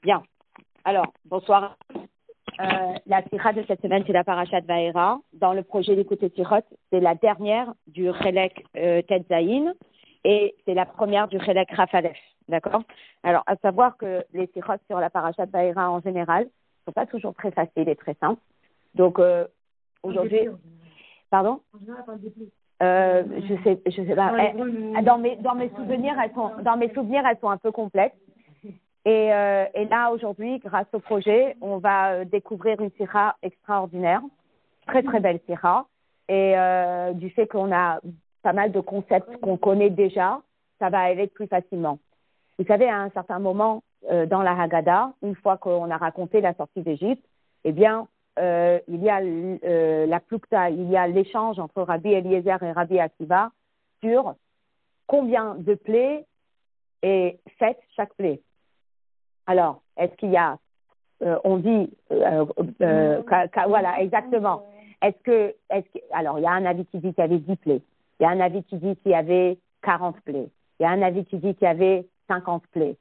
Bien. Alors, bonsoir. La sikha de cette semaine, c'est la parashat Vaera. Dans le projet d'écouter Sirot, c'est la dernière du Chelek Tetzaïn et c'est la première du Chelek Rafalef. D'accord? Alors, à savoir que les Sirot sur la parashat Vaera en général ne sont pas toujours très faciles et très simples. Donc, aujourd'hui. Pardon? Je sais pas. Dans mes souvenirs, elles sont un peu complexes. Et là, aujourd'hui, grâce au projet, on va découvrir une sira extraordinaire, très très belle sira. Et du fait qu'on a pas mal de concepts qu'on connaît déjà, ça va aller plus facilement. Vous savez, à un certain moment, dans la Haggadah, une fois qu'on a raconté la sortie d'Égypte, eh bien, il y a la Plukta, il y a l'échange entre Rabbi Eliezer et Rabbi Akiva sur combien de plaies est faite chaque plaie. Alors, est-ce qu'il y a, on dit, voilà, exactement. Alors, il y a un avis qui dit qu'il y avait 10 plaies. Il y a un avis qui dit qu'il y avait 40 plaies. Il y a un avis qui dit qu'il y avait 50 plaies.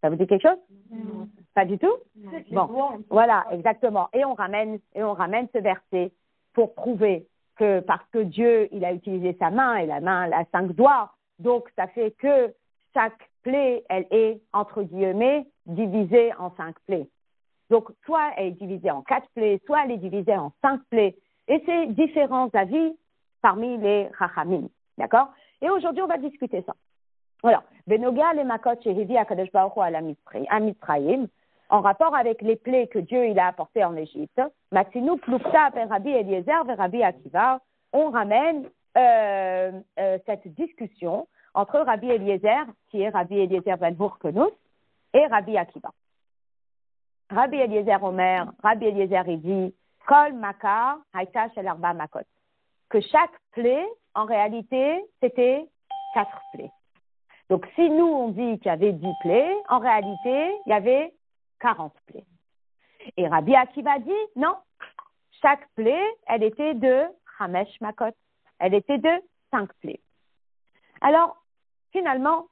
Ça vous dit quelque chose? Non. Pas du tout? Bon, voilà, exactement. Et on ramène ce verset pour prouver que parce que Dieu, il a utilisé sa main et la main a 5 doigts, donc ça fait que chaque plaie, elle est, entre guillemets, divisée en 5 plaies. Donc, soit elle est divisée en 4 plaies, soit elle est divisée en 5 plaies. Et c'est différents avis parmi les Chachamim. D'accord? Et aujourd'hui, on va discuter ça. Alors, Benoga le Makot Shehevi Akadosh Baruch Hu à Mitzrayim, en rapport avec les plaies que Dieu il a apportées en Égypte, Matzinu Plukta per Rabbi Eliezer et Rabbi Akiva, on ramène cette discussion entre Rabbi Eliezer, qui est Rabbi Eliezer ben Hurkenus, et Rabbi Akiva. Rabbi Eliezer Omer, Rabbi Eliezer il dit, Kol Makar Haïta Shel Arba Makot, que chaque plaie, en réalité, c'était 4 plaies. Donc, si nous, on dit qu'il y avait 10 plaies, en réalité, il y avait 40 plaies. Et Rabbi Akiva dit, non, chaque plaie, elle était de Chamesh Makot, elle était de 5 plaies. Alors, finalement,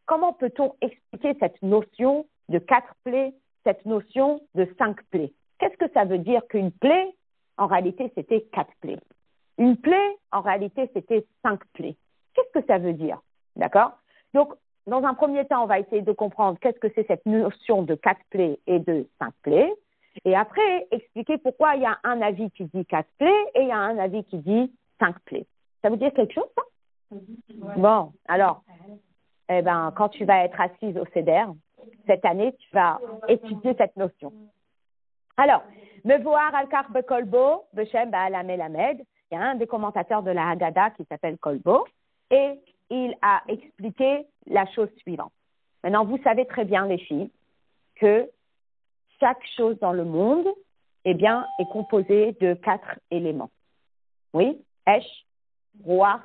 comment peut-on expliquer cette notion de 4 plaies, cette notion de 5 plaies? Qu'est-ce que ça veut dire qu'une plaie, en réalité, c'était 4 plaies? Une plaie, en réalité, c'était 5 plaies. Qu'est-ce que ça veut dire? D'accord? Donc, dans un premier temps, on va essayer de comprendre qu'est-ce que c'est cette notion de 4 plaies et de 5 plaies. Et après, expliquer pourquoi il y a un avis qui dit 4 plaies et il y a un avis qui dit 5 plaies. Ça veut dire quelque chose, ça? Ouais. Bon, alors, quand tu vas être assise au CEDER, cette année, tu vas étudier cette notion. Alors, Mevoar al-Karbe Kolbo, Beshem Baal Amelamed, il y a un des commentateurs de la Haggadah qui s'appelle Kolbo, et il a expliqué la chose suivante. Maintenant, vous savez très bien, les filles, que chaque chose dans le monde, eh bien, est composée de 4 éléments. Oui? Esh, Ruach,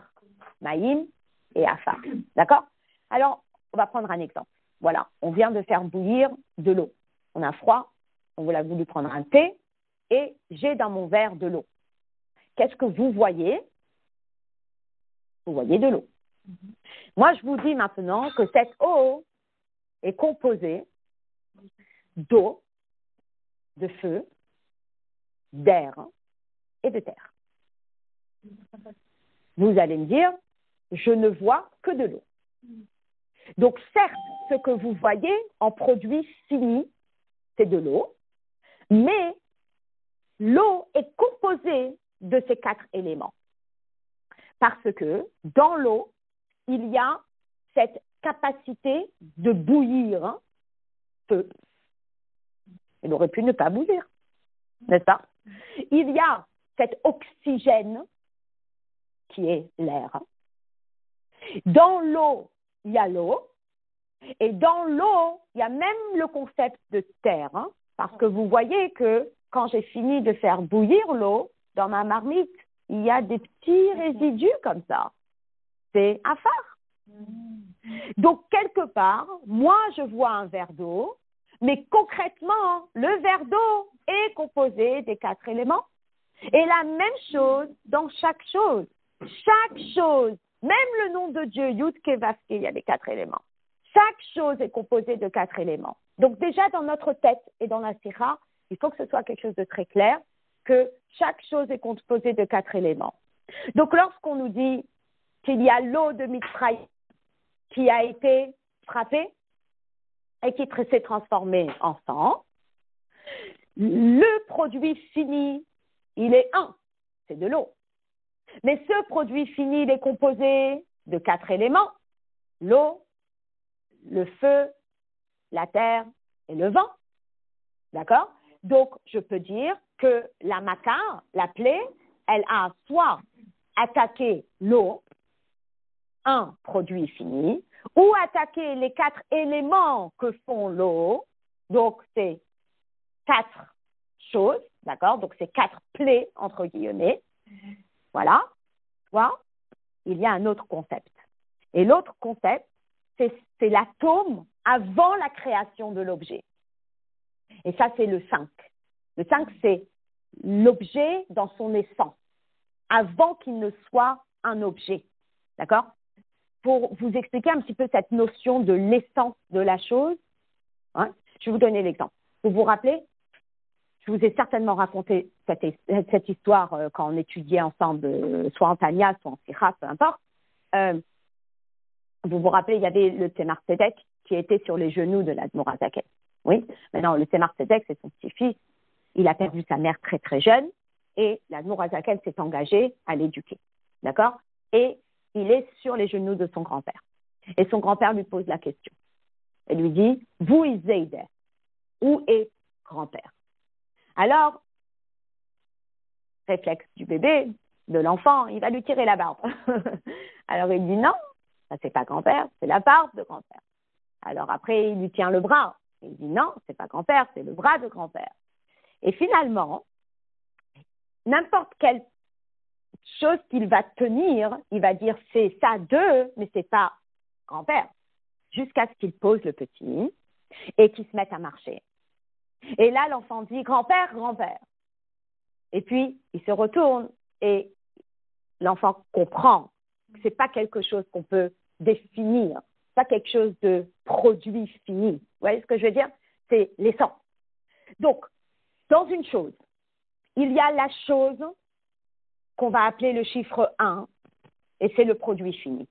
Maïm et Afar. D'accord? Alors, on va prendre un exemple. Voilà, on vient de faire bouillir de l'eau. On a froid, on a voulu prendre un thé, et j'ai dans mon verre de l'eau. Qu'est-ce que vous voyez? Vous voyez de l'eau. Moi, je vous dis maintenant que cette eau est composée d'eau, de feu, d'air et de terre. Vous allez me dire, je ne vois que de l'eau. Donc, certes, ce que vous voyez en produit fini, c'est de l'eau, mais l'eau est composée de ces 4 éléments. Parce que dans l'eau, il y a cette capacité de bouillir feu. Elle aurait pu ne pas bouillir, n'est-ce pas? Il y a cet oxygène qui est l'air. Dans l'eau, il y a l'eau. Et dans l'eau, il y a même le concept de terre. Parce que vous voyez que quand j'ai fini de faire bouillir l'eau, dans ma marmite, il y a des petits résidus comme ça. C'est Afar. Donc, quelque part, moi, je vois un verre d'eau, mais concrètement, le verre d'eau est composé des 4 éléments. Et la même chose dans chaque chose. Chaque chose Même le nom de Dieu, Yud Kevaske, il y a les 4 éléments. Chaque chose est composée de 4 éléments. Donc déjà dans notre tête et dans la Sira, il faut que ce soit quelque chose de très clair, que chaque chose est composée de 4 éléments. Donc lorsqu'on nous dit qu'il y a l'eau de Mitzrayim qui a été frappée et qui s'est transformée en sang, le produit fini, il est un, c'est de l'eau. Mais ce produit fini, il est composé de 4 éléments, l'eau, le feu, la terre et le vent. D'accord? Donc, je peux dire que la makar, la plaie, elle a soit attaqué l'eau, un produit fini, ou attaqué les 4 éléments que font l'eau. Donc, c'est 4 choses, d'accord? Donc, c'est 4 plaies, entre guillemets. Voilà. Soit, il y a un autre concept. Et l'autre concept, c'est l'atome avant la création de l'objet. Et ça, c'est le 5. Le 5, c'est l'objet dans son essence, avant qu'il ne soit un objet. D'accord? Pour vous expliquer un petit peu cette notion de l'essence de la chose, hein, je vais vous donner l'exemple. Vous vous rappelez? Je vous ai certainement raconté cette histoire quand on étudiait ensemble, soit en Tania, soit en Sira, peu importe. Vous vous rappelez, il y avait le Tzemar Tzedek qui était sur les genoux de l'Admor Hazaken. Oui, maintenant le Tzemar Tzedek, c'est son petit-fils. Il a perdu sa mère très très jeune et l'Admor Hazaken s'est engagé à l'éduquer. D'accord? Et il est sur les genoux de son grand-père. Et son grand-père lui pose la question. Il lui dit, vous Izeider, où est grand-père? Alors, réflexe du bébé, de l'enfant, il va lui tirer la barbe. Alors il dit non, ça c'est pas grand-père, c'est la barbe de grand-père. Alors après, il lui tient le bras. Il dit non, c'est pas grand-père, c'est le bras de grand-père. Et finalement, n'importe quelle chose qu'il va tenir, il va dire c'est ça d'eux, mais c'est pas grand-père. Jusqu'à ce qu'il pose le petit et qu'il se mette à marcher. Et là, l'enfant dit grand-père, grand-père. Et puis, il se retourne et l'enfant comprend que c'est pas quelque chose qu'on peut définir, pas quelque chose de produit fini. Vous voyez ce que je veux dire? C'est l'essence. Donc, dans une chose, il y a la chose qu'on va appeler le chiffre 1, et c'est le produit fini.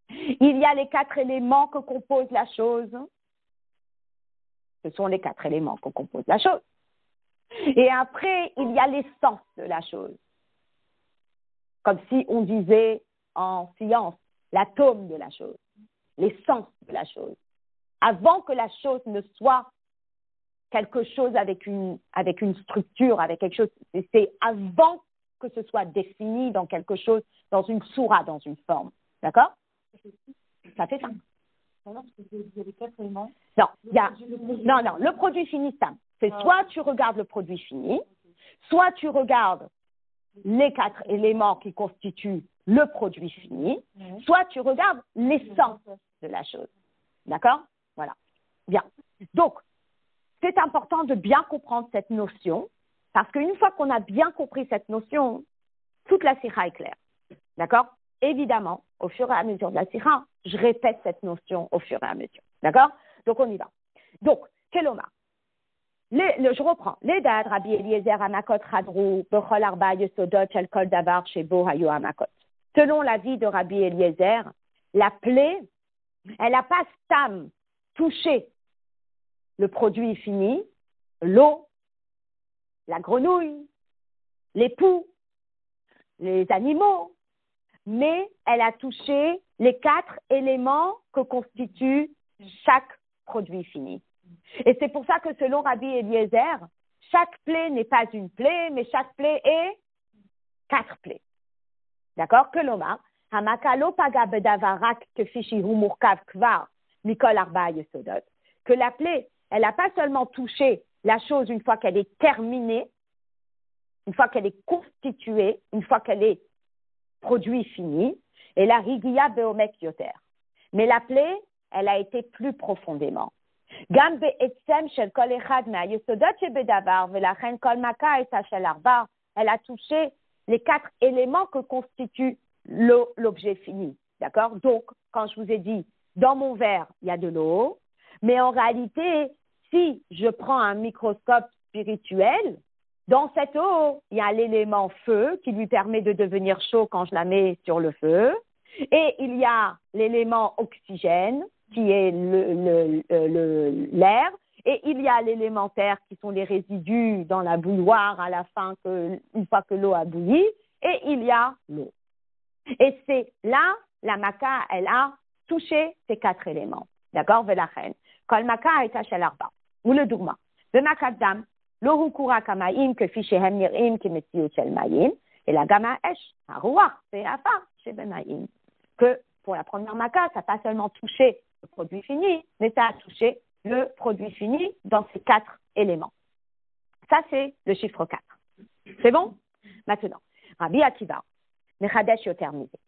Il y a les 4 éléments que compose la chose. Ce sont les 4 éléments que compose la chose. Et après, il y a l'essence de la chose. Comme si on disait en science, l'atome de la chose, l'essence de la chose. Avant que la chose ne soit quelque chose avec une structure, avec quelque chose, c'est avant que ce soit défini dans quelque chose, dans une sourate, dans une forme. D'accord? Ça fait 5. Non, non, le produit fini, ça. C'est soit tu regardes le produit fini, soit tu regardes les 4 éléments qui constituent le produit fini, soit tu regardes l'essence de la chose. D'accord? Voilà. Bien. Donc, c'est important de bien comprendre cette notion, parce qu'une fois qu'on a bien compris cette notion, toute la sira est claire. D'accord? Évidemment, au fur et à mesure de la sira, je répète cette notion au fur et à mesure. D'accord? Donc, on y va. Donc, Keloma. Je reprends. Les dad, Rabbi Eliezer, Hamakot, Hadrou, Bechol Arba, Yesodot, Shel Kol Davar, Shebo, Hayo, Hamakot. Selon l'avis de Rabbi Eliezer, la plaie, elle n'a pas stam touché le produit fini, l'eau, la grenouille, les poux, les animaux, mais elle a touché les 4 éléments que constitue chaque produit fini. Et c'est pour ça que selon Rabbi Eliezer, chaque plaie n'est pas une plaie, mais chaque plaie est 4 plaies. D'accord? Que l'oma, hamakalo paga bedavarak kefishi humurkav kvar mikol arba yesodot. Que la plaie, elle n'a pas seulement touché la chose une fois qu'elle est terminée, une fois qu'elle est constituée, une fois qu'elle est produit fini, et la rigia beomek yoter. Mais la plaie, elle a été plus profondément. Gam be'etzem shel kol echad ma'yesodot shebedavar velachen kol maka eta shel arba. Elle a touché les 4 éléments que constitue l'objet fini. D'accord? Donc, quand je vous ai dit, dans mon verre, il y a de l'eau, mais en réalité, si je prends un microscope spirituel, dans cette eau, il y a l'élément feu qui lui permet de devenir chaud quand je la mets sur le feu, et il y a l'élément oxygène qui est l'air, et il y a l'élémentaire qui sont les résidus dans la bouilloire à la fin, une fois que l'eau a bouilli, et il y a l'eau. Et c'est là, la maca, elle a touché ces 4 éléments. D'accord? Velachen. Kol maca est shel arba. Ou le dougma. Bemakat dam, lo hukura kamaim que fichehem nirim ki metziut shel maim, et la gama esh, haruach, ve'afar, shebemaim. Que pour la première maca, ça n'a pas seulement touché le produit fini, mais ça a touché le produit fini dans ces 4 éléments. Ça, c'est le chiffre 4. C'est bon? Maintenant, Rabbi Akiva, Mechadesh yoter mizeh.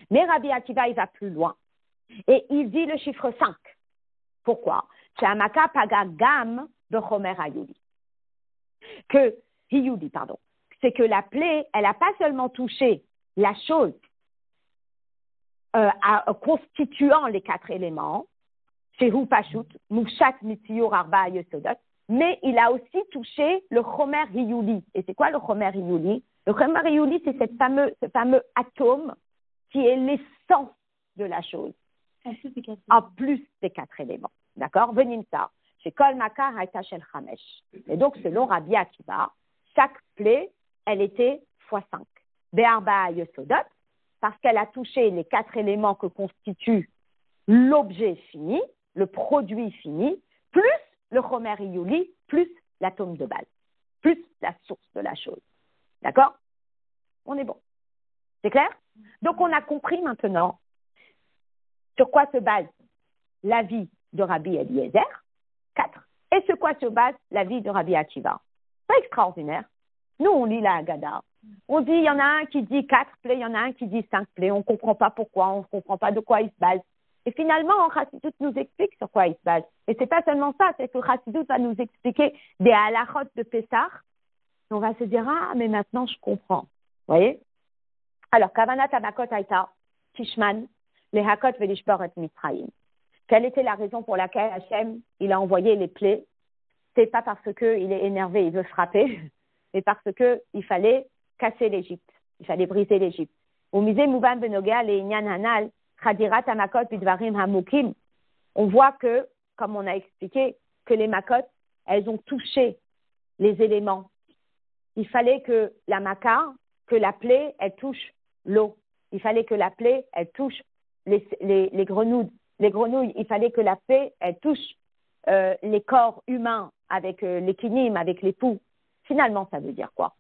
Mais Rabbi Akiva, il va plus loin. Et il dit le chiffre 5. Pourquoi? She'amaka paga gam bechomer hayuli. Que, hiyuli, pardon. C'est que la plaie, elle n'a pas seulement touché la chose constituant les 4 éléments, Shehu Pashut, Mufshat Mitziur Arba Yesodot, mais il a aussi touché le Chomer Hiyuli. Et c'est quoi le Chomer Hiyuli? Le Chomer Hiyuli, c'est ce fameux atome qui est l'essence de la chose, en plus des 4 éléments. D'accord? Venim ça. Chez Kol Makar Haïta Shel Chamesh. Et donc, selon Rabbi Akiva, chaque plaie, elle était x5. Be'arba Yesodot, parce qu'elle a touché les 4 éléments que constitue l'objet fini, le produit fini, plus le Chomer Hiyuli, plus l'atome de base, plus la source de la chose. D'accord? On est bon. C'est clair? Donc, on a compris maintenant sur quoi se base la vie de Rabbi Eliezer, 4, et sur quoi se base la vie de Rabbi Akiva. C'est extraordinaire. Nous, on lit la Haggadah. On dit, il y en a un qui dit 4 plaies, il y en a un qui dit 5 plaies. On ne comprend pas pourquoi, on ne comprend pas de quoi il se base. Et finalement, Chassidut nous explique sur quoi il se base. Et c'est pas seulement ça, c'est que Chassidut va nous expliquer des halachot de Pessah. Et on va se dire, ah, mais maintenant je comprends. Vous voyez? Alors, Kavanat Hamakot Haïta, Tishman, les Hakot Velishbor et Mitzrayim. Quelle était la raison pour laquelle Hachem, il a envoyé les plaies? C'est pas parce qu'il est énervé, il veut frapper, mais parce qu'il fallait casser l'Égypte. Il fallait briser l'Égypte. On voit que, comme on a expliqué, que les makot, elles ont touché les éléments. Il fallait que la maca, que la plaie, elle touche l'eau. Il fallait que la plaie, elle touche les grenouilles. Les grenouilles, il fallait que la plaie, elle touche les corps humains avec les kinim, avec les poux. Finalement, ça veut dire quoi?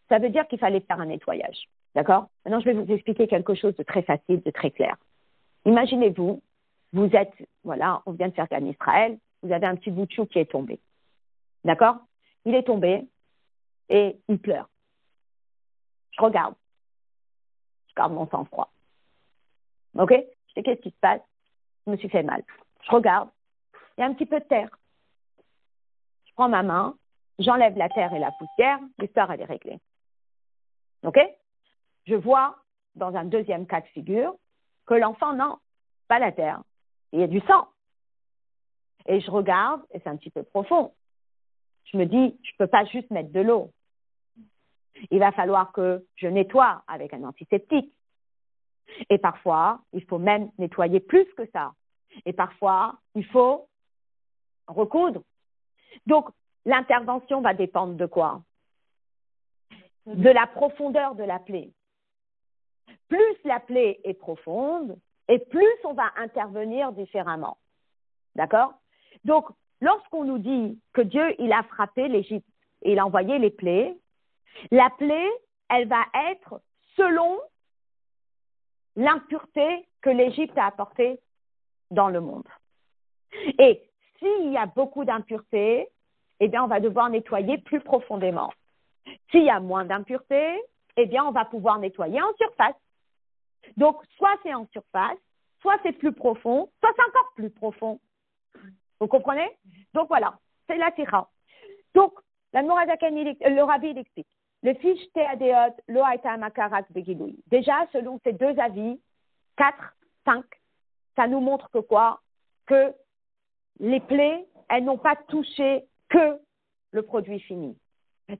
Ça veut dire qu'il fallait faire un nettoyage. D'accord? Maintenant, je vais vous expliquer quelque chose de très facile, de très clair. Imaginez-vous, vous êtes, voilà, on vient de faire Gan Israël, vous avez un petit bout de chou qui est tombé. D'accord? Il est tombé et il pleure. Je garde mon sang-froid. Ok? Je sais qu'est-ce qui se passe? Je me suis fait mal. Je regarde, il y a un petit peu de terre. Je prends ma main, j'enlève la terre et la poussière, l'histoire elle est réglée. Ok? Je vois, dans un deuxième cas de figure, que l'enfant, non, pas la terre, il y a du sang. Et je regarde, et c'est un petit peu profond. Je me dis, je ne peux pas juste mettre de l'eau. Il va falloir que je nettoie avec un antiseptique. Et parfois, il faut même nettoyer plus que ça. Et parfois, il faut recoudre. Donc, l'intervention va dépendre de quoi? De la profondeur de la plaie. Plus la plaie est profonde, et plus on va intervenir différemment. D'accord? Donc, lorsqu'on nous dit que Dieu, il a frappé l'Égypte et il a envoyé les plaies, la plaie, elle va être selon l'impureté que l'Égypte a apportée dans le monde. Et s'il y a beaucoup d'impureté, eh bien, on va devoir nettoyer plus profondément. S'il y a moins d'impureté, eh bien, on va pouvoir nettoyer en surface. Donc, soit c'est en surface, soit c'est plus profond, soit c'est encore plus profond. Vous comprenez? Donc, voilà, c'est la tira. Donc, le Rabbi, il explique. le fiche Teadeot, lo aita makarat begilui. Déjà, selon ces deux avis, 4, 5, ça nous montre que quoi? Que les plaies, elles n'ont pas touché que le produit fini.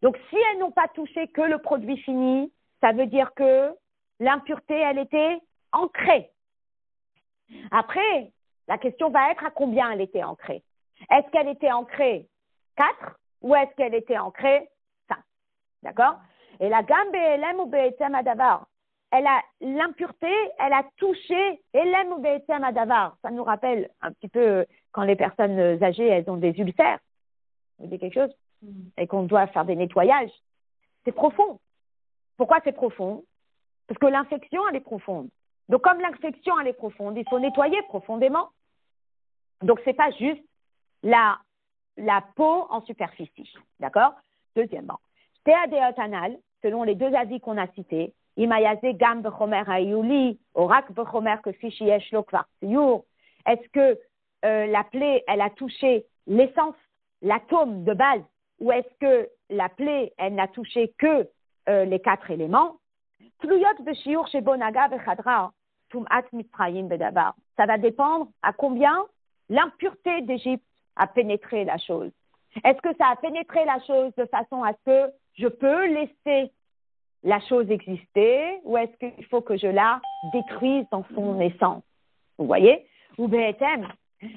Donc, si elles n'ont pas touché que le produit fini, ça veut dire que l'impureté, elle était ancrée. Après, la question va être à combien elle était ancrée. Est-ce qu'elle était ancrée 4 ou est-ce qu'elle était ancrée 5? D'accord? Et la gamme BLM ou BETM Adavar, l'impureté, elle a touché LM ou BETM Adavar. Ça nous rappelle un petit peu quand les personnes âgées, elles ont des ulcères. Vous dites quelque chose? Et qu'on doit faire des nettoyages. C'est profond. Pourquoi c'est profond? Parce que l'infection, elle est profonde. Donc, comme l'infection, elle est profonde, il faut nettoyer profondément. Donc, c'est pas juste la peau en superficie. D'accord? Deuxièmement, Théadéot anal, selon les deux avis qu'on a cités, Imayazé gam bechomer ayuli, orak bechomer que fichi eshlo kvar tziyur. Est-ce que la plaie, elle a touché l'essence, l'atome de base, ou est-ce que la plaie, elle n'a touché que les 4 éléments? Ça va dépendre à combien l'impureté d'Égypte a pénétré la chose. Est-ce que ça a pénétré la chose de façon à ce que je peux laisser la chose exister ou est-ce qu'il faut que je la détruise dans son essence? Vous voyez? Ou BTM,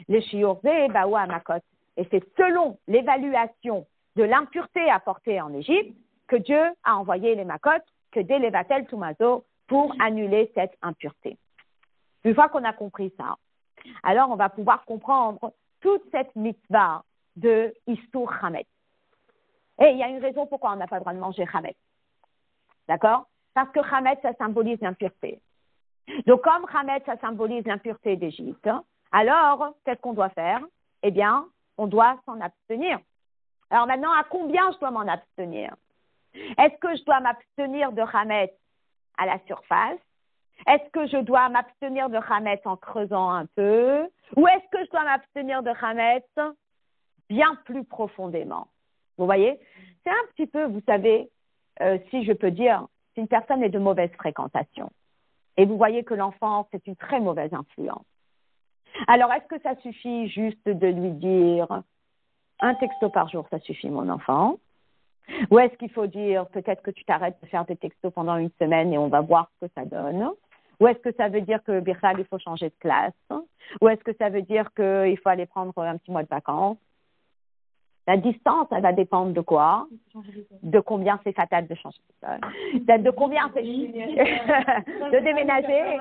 le shiurzé baoua makot. Et c'est selon l'évaluation de l'impureté apportée en Égypte que Dieu a envoyé les makot, que dès les vatel tumazo, pour annuler cette impureté. Une fois qu'on a compris ça, alors on va pouvoir comprendre toute cette mitzvah de Istur Chametz. Et il y a une raison pourquoi on n'a pas le droit de manger Chametz. D'accord? Parce que Chametz, ça symbolise l'impureté. Donc comme Chametz, ça symbolise l'impureté d'Égypte, alors qu'est-ce qu'on doit faire? Eh bien, on doit s'en abstenir. Alors maintenant, à combien je dois m'en abstenir? Est-ce que je dois m'abstenir de Chametz à la surface? Est-ce que je dois m'abstenir de Chametz en creusant un peu? Ou est-ce que je dois m'abstenir de Chametz bien plus profondément? Vous voyez? C'est un petit peu, vous savez, si je peux dire, si une personne est de mauvaise fréquentation et vous voyez que l'enfant, c'est une très mauvaise influence. Alors, est-ce que ça suffit juste de lui dire un texto par jour, ça suffit mon enfant? Ou est-ce qu'il faut dire peut-être que tu t'arrêtes de faire des textos pendant une semaine et on va voir ce que ça donne? Ou est-ce que ça veut dire que Birchal, il faut changer de classe? Ou est-ce que ça veut dire qu'il faut aller prendre un petit mois de vacances? La distance, elle va dépendre de quoi? De combien c'est fatal de changer de sol. De combien c'est de déménager.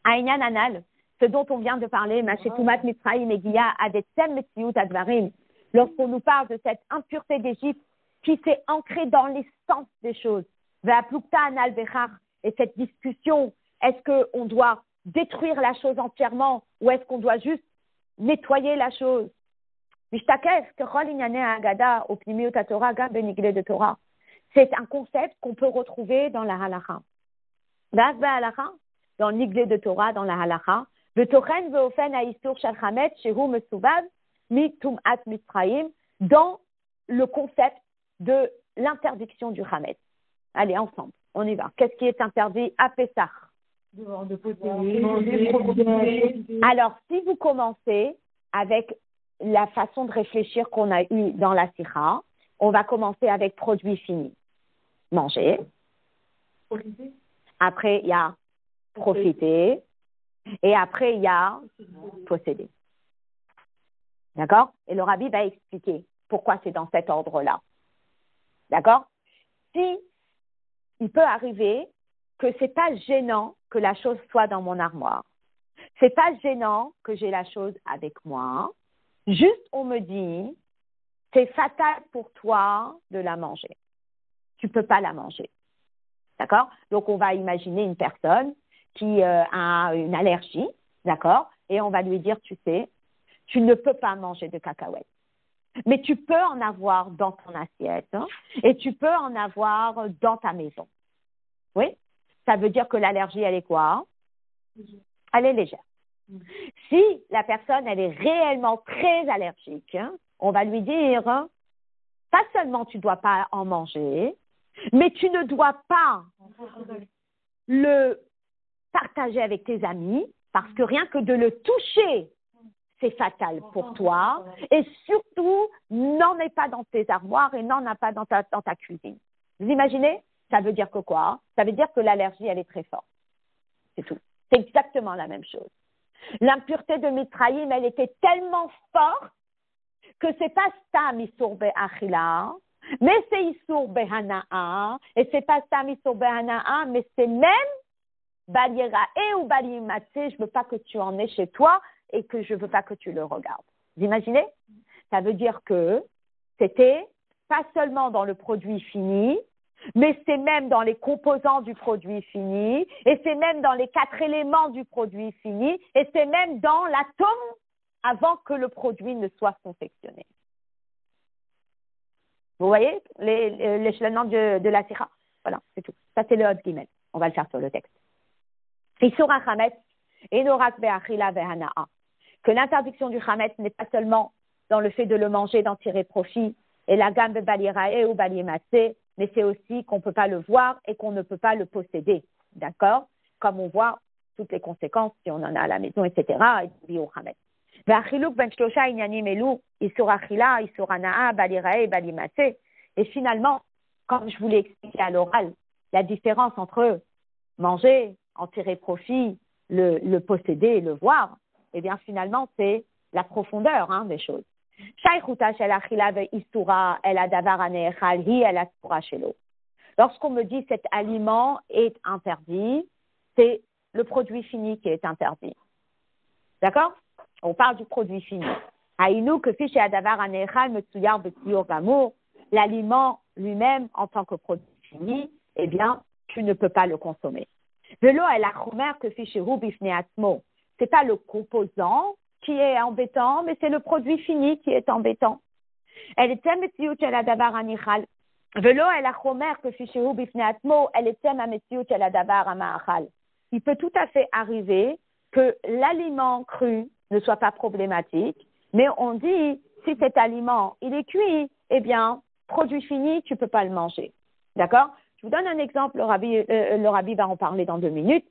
Aïnyan Anal, ce dont on vient de parler, Machetoumat Mitzraïm et Guilla, Adetsem Metziut Advarim, lorsqu'on nous parle de cette impureté d'Égypte qui s'est ancrée dans l'essence des choses. Ve'aplukta Anal Bechar, et cette discussion, est-ce qu'on doit détruire la chose entièrement ou est-ce qu'on doit juste nettoyer la chose? C'est un concept qu'on peut retrouver dans la halakha. Dans l'Iglé de Torah, dans la halakha, dans le concept de l'interdiction du chametz. Allez, ensemble, on y va. Qu'est-ce qui est interdit à Pessah? Alors, si vous commencez avec la façon de réfléchir qu'on a eue dans la sikha, on va commencer avec produit fini. Manger. Après, il y a profiter. Et après, il y a posséder. D'accord? Et le rabbi va expliquer pourquoi c'est dans cet ordre-là. D'accord? Si il peut arriver que c'est pas gênant que la chose soit dans mon armoire. C'est pas gênant que j'ai la chose avec moi. Juste, on me dit, c'est fatal pour toi de la manger. Tu peux pas la manger. D'accord? Donc, on va imaginer une personne qui a une allergie, d'accord? Et on va lui dire, tu sais, tu ne peux pas manger de cacahuètes. Mais tu peux en avoir dans ton assiette et tu peux en avoir dans ta maison. Oui? Ça veut dire que l'allergie, elle est quoi? Elle est légère. Si la personne, elle est réellement très allergique, on va lui dire, pas seulement tu ne dois pas en manger, mais tu ne dois pas le partager avec tes amis, parce que rien que de le toucher, c'est fatal pour toi. Et surtout, n'en est pas dans tes armoires et n'en a pas dans ta cuisine. Vous imaginez? Ça veut dire que quoi? Ça veut dire que l'allergie, elle est très forte. C'est tout. C'est exactement la même chose. L'impureté de Mitzrayim, elle était tellement forte que c'est pas Stam Isur Be'achila, mais c'est Isur Behana'a, et c'est pas Stam Isur Behana'a, mais c'est même Balirae ou Balimatsé, je veux pas que tu en aies chez toi et que je veux pas que tu le regardes. Vous imaginez? Ça veut dire que c'était pas seulement dans le produit fini, mais c'est même dans les composants du produit fini, et c'est même dans les 4 éléments du produit fini, et c'est même dans l'atome avant que le produit ne soit confectionné. Vous voyez l'échelonnement de la sira? Voilà, c'est tout. Ça, c'est le Hod Gimel. On va le faire sur le texte. Isur HaChametz, Enorak Be'achila Ve'hana'a. Que l'interdiction du Chametz n'est pas seulement dans le fait de le manger, d'en tirer profit, et la gamme de Balirae ou Balimatsé, mais c'est aussi qu'on ne peut pas le voir et qu'on ne peut pas le posséder. D'accord? Comme on voit toutes les conséquences, si on en a à la maison, etc., et puis au Chametz. Et finalement, comme je vous l'ai expliqué à l'oral, la différence entre manger, en tirer profit, le posséder et le voir, eh bien finalement c'est la profondeur des choses. Lorsqu'on me dit cet aliment est interdit, c'est le produit fini qui est interdit. D'accord? On parle du produit fini. L'aliment lui-même, en tant que produit fini, eh bien, tu ne peux pas le consommer. C'est pas le composant qui est embêtant, mais c'est le produit fini qui est embêtant. Il peut tout à fait arriver que l'aliment cru ne soit pas problématique, mais on dit, si cet aliment, il est cuit, eh bien, produit fini, tu peux pas le manger. D'accord? Je vous donne un exemple, le rabbi va en parler dans 2 minutes.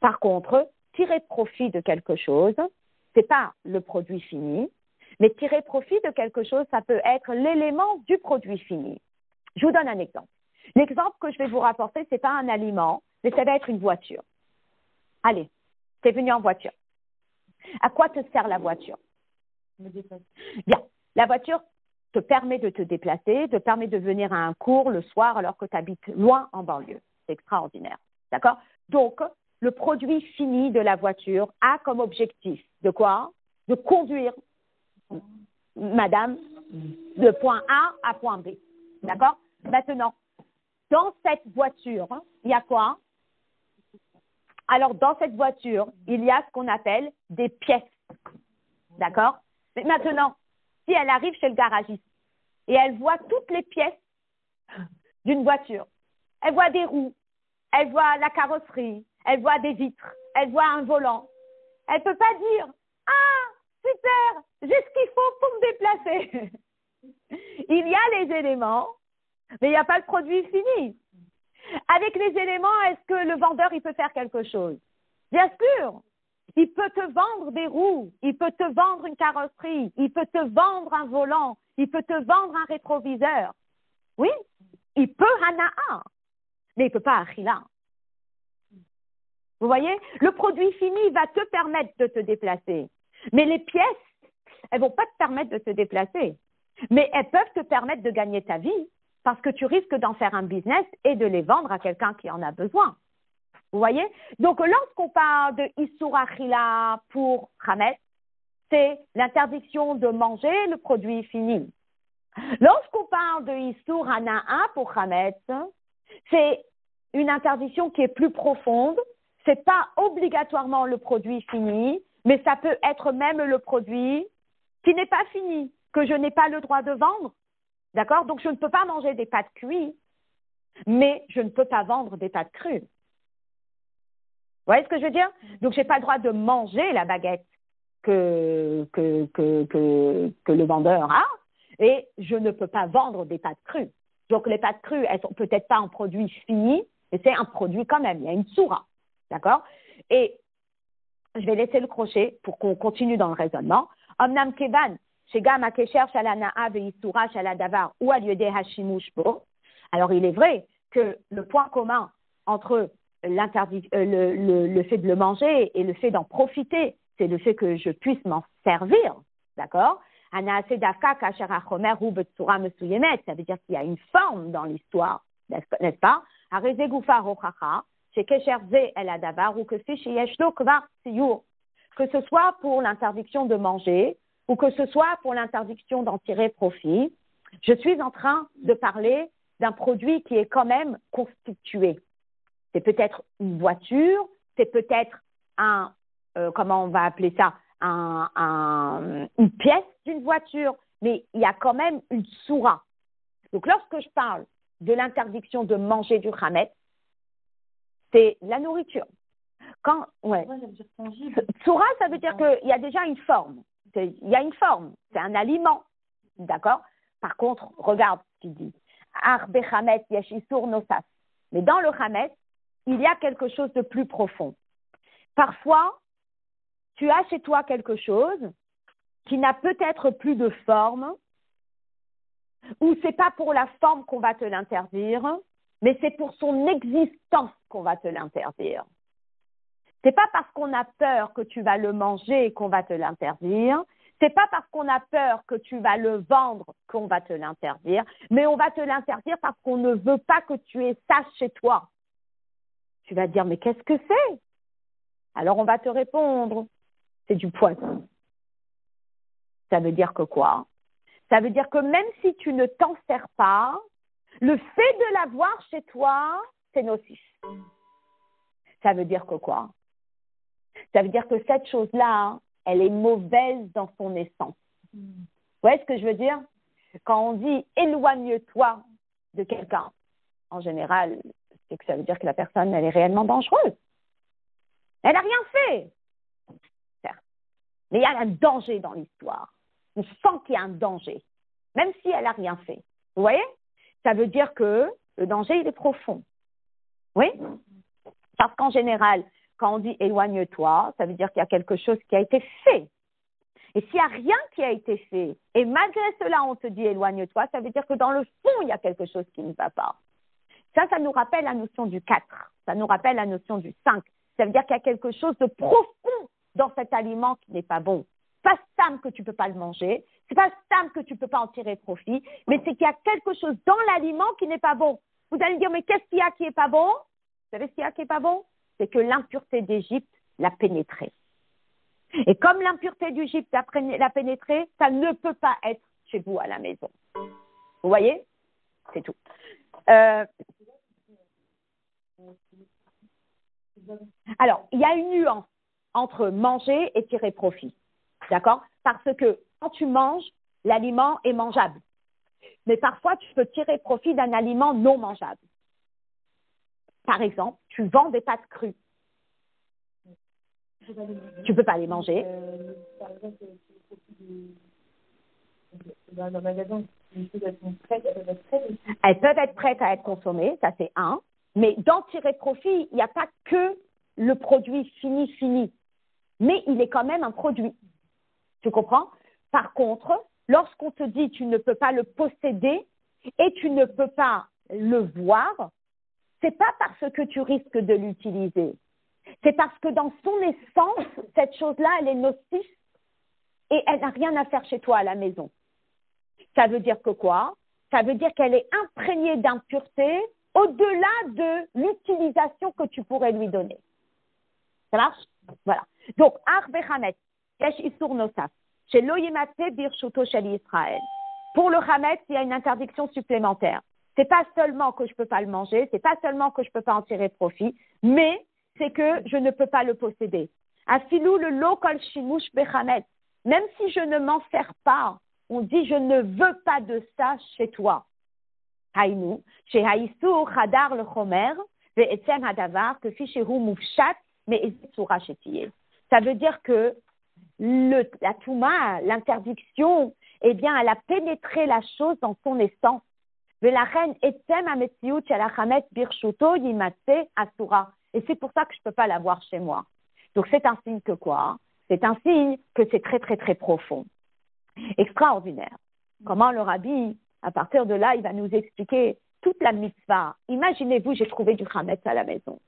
Par contre, tirer profit de quelque chose, c'est pas le produit fini, mais tirer profit de quelque chose, ça peut être l'élément du produit fini. Je vous donne un exemple. L'exemple que je vais vous rapporter, c'est pas un aliment, mais ça va être une voiture. Allez, t'es venu en voiture. À quoi te sert la voiture? Bien, la voiture te permet de te déplacer, te permet de venir à un cours le soir alors que tu habites loin en banlieue. C'est extraordinaire. D'accord? Donc, le produit fini de la voiture a comme objectif de quoi? De conduire madame de point A à point B. D'accord? Maintenant, dans cette voiture, il y a quoi? Alors, dans cette voiture, il y a ce qu'on appelle des pièces. D'accord? Mais maintenant, si elle arrive chez le garagiste et elle voit toutes les pièces d'une voiture, elle voit des roues, elle voit la carrosserie, elle voit des vitres, elle voit un volant, elle ne peut pas dire « Ah, super, j'ai ce qu'il faut pour me déplacer ». Il y a les éléments, mais il n'y a pas le produit fini. Avec les éléments, est-ce que le vendeur il peut faire quelque chose? Bien sûr. Il peut te vendre des roues, il peut te vendre une carrosserie, il peut te vendre un volant, il peut te vendre un rétroviseur. Oui, il peut hana'a, mais il ne peut pas achila. Vous voyez? Le produit fini va te permettre de te déplacer. Mais les pièces, elles ne vont pas te permettre de te déplacer. Mais elles peuvent te permettre de gagner ta vie parce que tu risques d'en faire un business et de les vendre à quelqu'un qui en a besoin. Vous voyez? Donc, lorsqu'on parle de Isur Achila pour Chametz, c'est l'interdiction de manger le produit fini. Lorsqu'on parle de Isur Hana'a pour Chametz, c'est une interdiction qui est plus profonde. C'est pas obligatoirement le produit fini, mais ça peut être même le produit qui n'est pas fini, que je n'ai pas le droit de vendre. D'accord? Donc, je ne peux pas manger des pâtes cuites, mais je ne peux pas vendre des pâtes crues. Vous voyez ce que je veux dire? Donc, je n'ai pas le droit de manger la baguette, que le vendeur a, et je ne peux pas vendre des pâtes crues. Donc les pâtes crues, elles sont peut-être pas un produit fini, mais c'est un produit quand même, il y a une soura, d'accord? Et je vais laisser le crochet pour qu'on continue dans le raisonnement. Omnam kevan, shegam akesher shalana'a ve'isura shaladavar ou aliode hashimush bo. Alors il est vrai que le point commun entre le fait de le manger et le fait d'en profiter, c'est le fait que je puisse m'en servir, d'accord? Ça veut dire qu'il y a une forme dans l'histoire, n'est-ce pas? Que ce soit pour l'interdiction de manger ou que ce soit pour l'interdiction d'en tirer profit, je suis en train de parler d'un produit qui est quand même constitué. C'est peut-être une voiture, c'est peut-être comment on va appeler ça, une pièce d'une voiture, mais il y a quand même une soura. Donc lorsque je parle de l'interdiction de manger du chametz, c'est la nourriture. Soura, ça veut dire qu'il y a déjà une forme. Il y a une forme, c'est un aliment, d'accord? Par contre, regarde ce qu'il dit. Mais dans le chametz, il y a quelque chose de plus profond. Parfois, tu as chez toi quelque chose qui n'a peut-être plus de forme, ou c'est pas pour la forme qu'on va te l'interdire, mais c'est pour son existence qu'on va te l'interdire. C'est pas parce qu'on a peur que tu vas le manger qu'on va te l'interdire. C'est pas parce qu'on a peur que tu vas le vendre qu'on va te l'interdire, mais on va te l'interdire parce qu'on ne veut pas que tu aies ça chez toi. Tu vas te dire, mais qu'est-ce que c'est? Alors on va te répondre, c'est du poison. Ça veut dire que quoi? Ça veut dire que même si tu ne t'en sers pas, le fait de l'avoir chez toi, c'est nocif. Ça veut dire que quoi? Ça veut dire que cette chose-là, elle est mauvaise dans son essence. Vous voyez ce que je veux dire? Quand on dit « éloigne-toi de quelqu'un », en général, c'est que ça veut dire que la personne, elle est réellement dangereuse. Elle n'a rien fait, certes. Mais il y a un danger dans l'histoire. On sent qu'il y a un danger, même si elle n'a rien fait. Vous voyez? Ça veut dire que le danger, il est profond. Oui? Parce qu'en général, quand on dit « éloigne-toi », ça veut dire qu'il y a quelque chose qui a été fait. Et s'il n'y a rien qui a été fait, et malgré cela, on te dit « éloigne-toi », ça veut dire que dans le fond, il y a quelque chose qui ne va pas. Ça nous rappelle la notion du 4. Ça nous rappelle la notion du 5. Ça veut dire qu'il y a quelque chose de profond dans cet aliment qui n'est pas bon. Pas stam que tu ne peux pas le manger, c'est pas stam que tu ne peux pas en tirer profit, mais c'est qu'il y a quelque chose dans l'aliment qui n'est pas bon. Vous allez me dire, mais qu'est-ce qu'il y a qui n'est pas bon? Vous savez ce qu'il y a qui n'est pas bon? C'est que l'impureté d'Égypte l'a pénétré. Et comme l'impureté d'Égypte l'a pénétré, ça ne peut pas être chez vous à la maison. Vous voyez? C'est tout. Alors, il y a une nuance entre manger et tirer profit. D'accord? Parce que quand tu manges, l'aliment est mangeable. Mais parfois, tu peux tirer profit d'un aliment non mangeable. Par exemple, tu vends des pâtes crues. Tu ne peux pas les manger. Par exemple, dans le magasin, elles peuvent être prêtes. Elles peuvent être prêtes à être consommées, ça c'est un. Mais d'en tirer profit, il n'y a pas que le produit fini. Mais il est quand même un produit. Tu comprends? Par contre, lorsqu'on te dit tu ne peux pas le posséder et tu ne peux pas le voir, c'est pas parce que tu risques de l'utiliser. C'est parce que dans son essence, cette chose-là, elle est nocive et elle n'a rien à faire chez toi à la maison. Ça veut dire que quoi? Ça veut dire qu'elle est imprégnée d'impureté au-delà de l'utilisation que tu pourrais lui donner. Ça marche? Voilà. Donc, Ar Bechametz, Yesh Isur Nosaf, chez Loyemate Birshuto Shel Israël. Pour le Chametz, il y a une interdiction supplémentaire. C'est pas seulement que je peux pas le manger, c'est pas seulement que je peux pas en tirer profit, mais c'est que je ne peux pas le posséder. Afilou le lo kol shimush bechametz. Même si je ne m'en sers pas, on dit je ne veux pas de ça chez toi. Haïnu, chez haïsur chadar le chomer, ve'etzem hadavar, que fichehu mufshat, mais ezetsura chetiye. Ça veut dire que la touma, l'interdiction, eh bien, elle a pénétré la chose dans son essence. Et c'est pour ça que je ne peux pas l'avoir chez moi. Donc, c'est un signe que quoi? C'est un signe que c'est très, très, très profond. Extraordinaire. Comment le rabbi, à partir de là, il va nous expliquer toute la mitzvah. Imaginez-vous, j'ai trouvé du chametz à la maison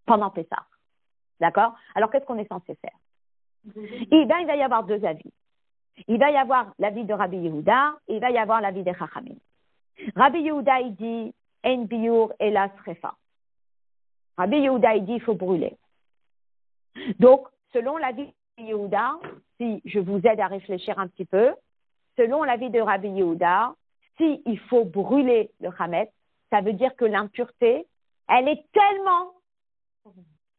pendant Pessah. D'accord? Alors, qu'est-ce qu'on est censé faire? Eh bien, il va y avoir deux avis. Il va y avoir l'avis de Rabbi Yehuda et il va y avoir l'avis des Chachamim. Rabbi Yehuda, il dit « En biur ela srefa ». Rabbi Yehuda, il dit « il faut brûler ». Donc, selon l'avis de Rabbi Yehuda, si je vous aide à réfléchir un petit peu, selon l'avis de Rabbi Yehuda, si il faut brûler le chametz, ça veut dire que l'impureté, elle est tellement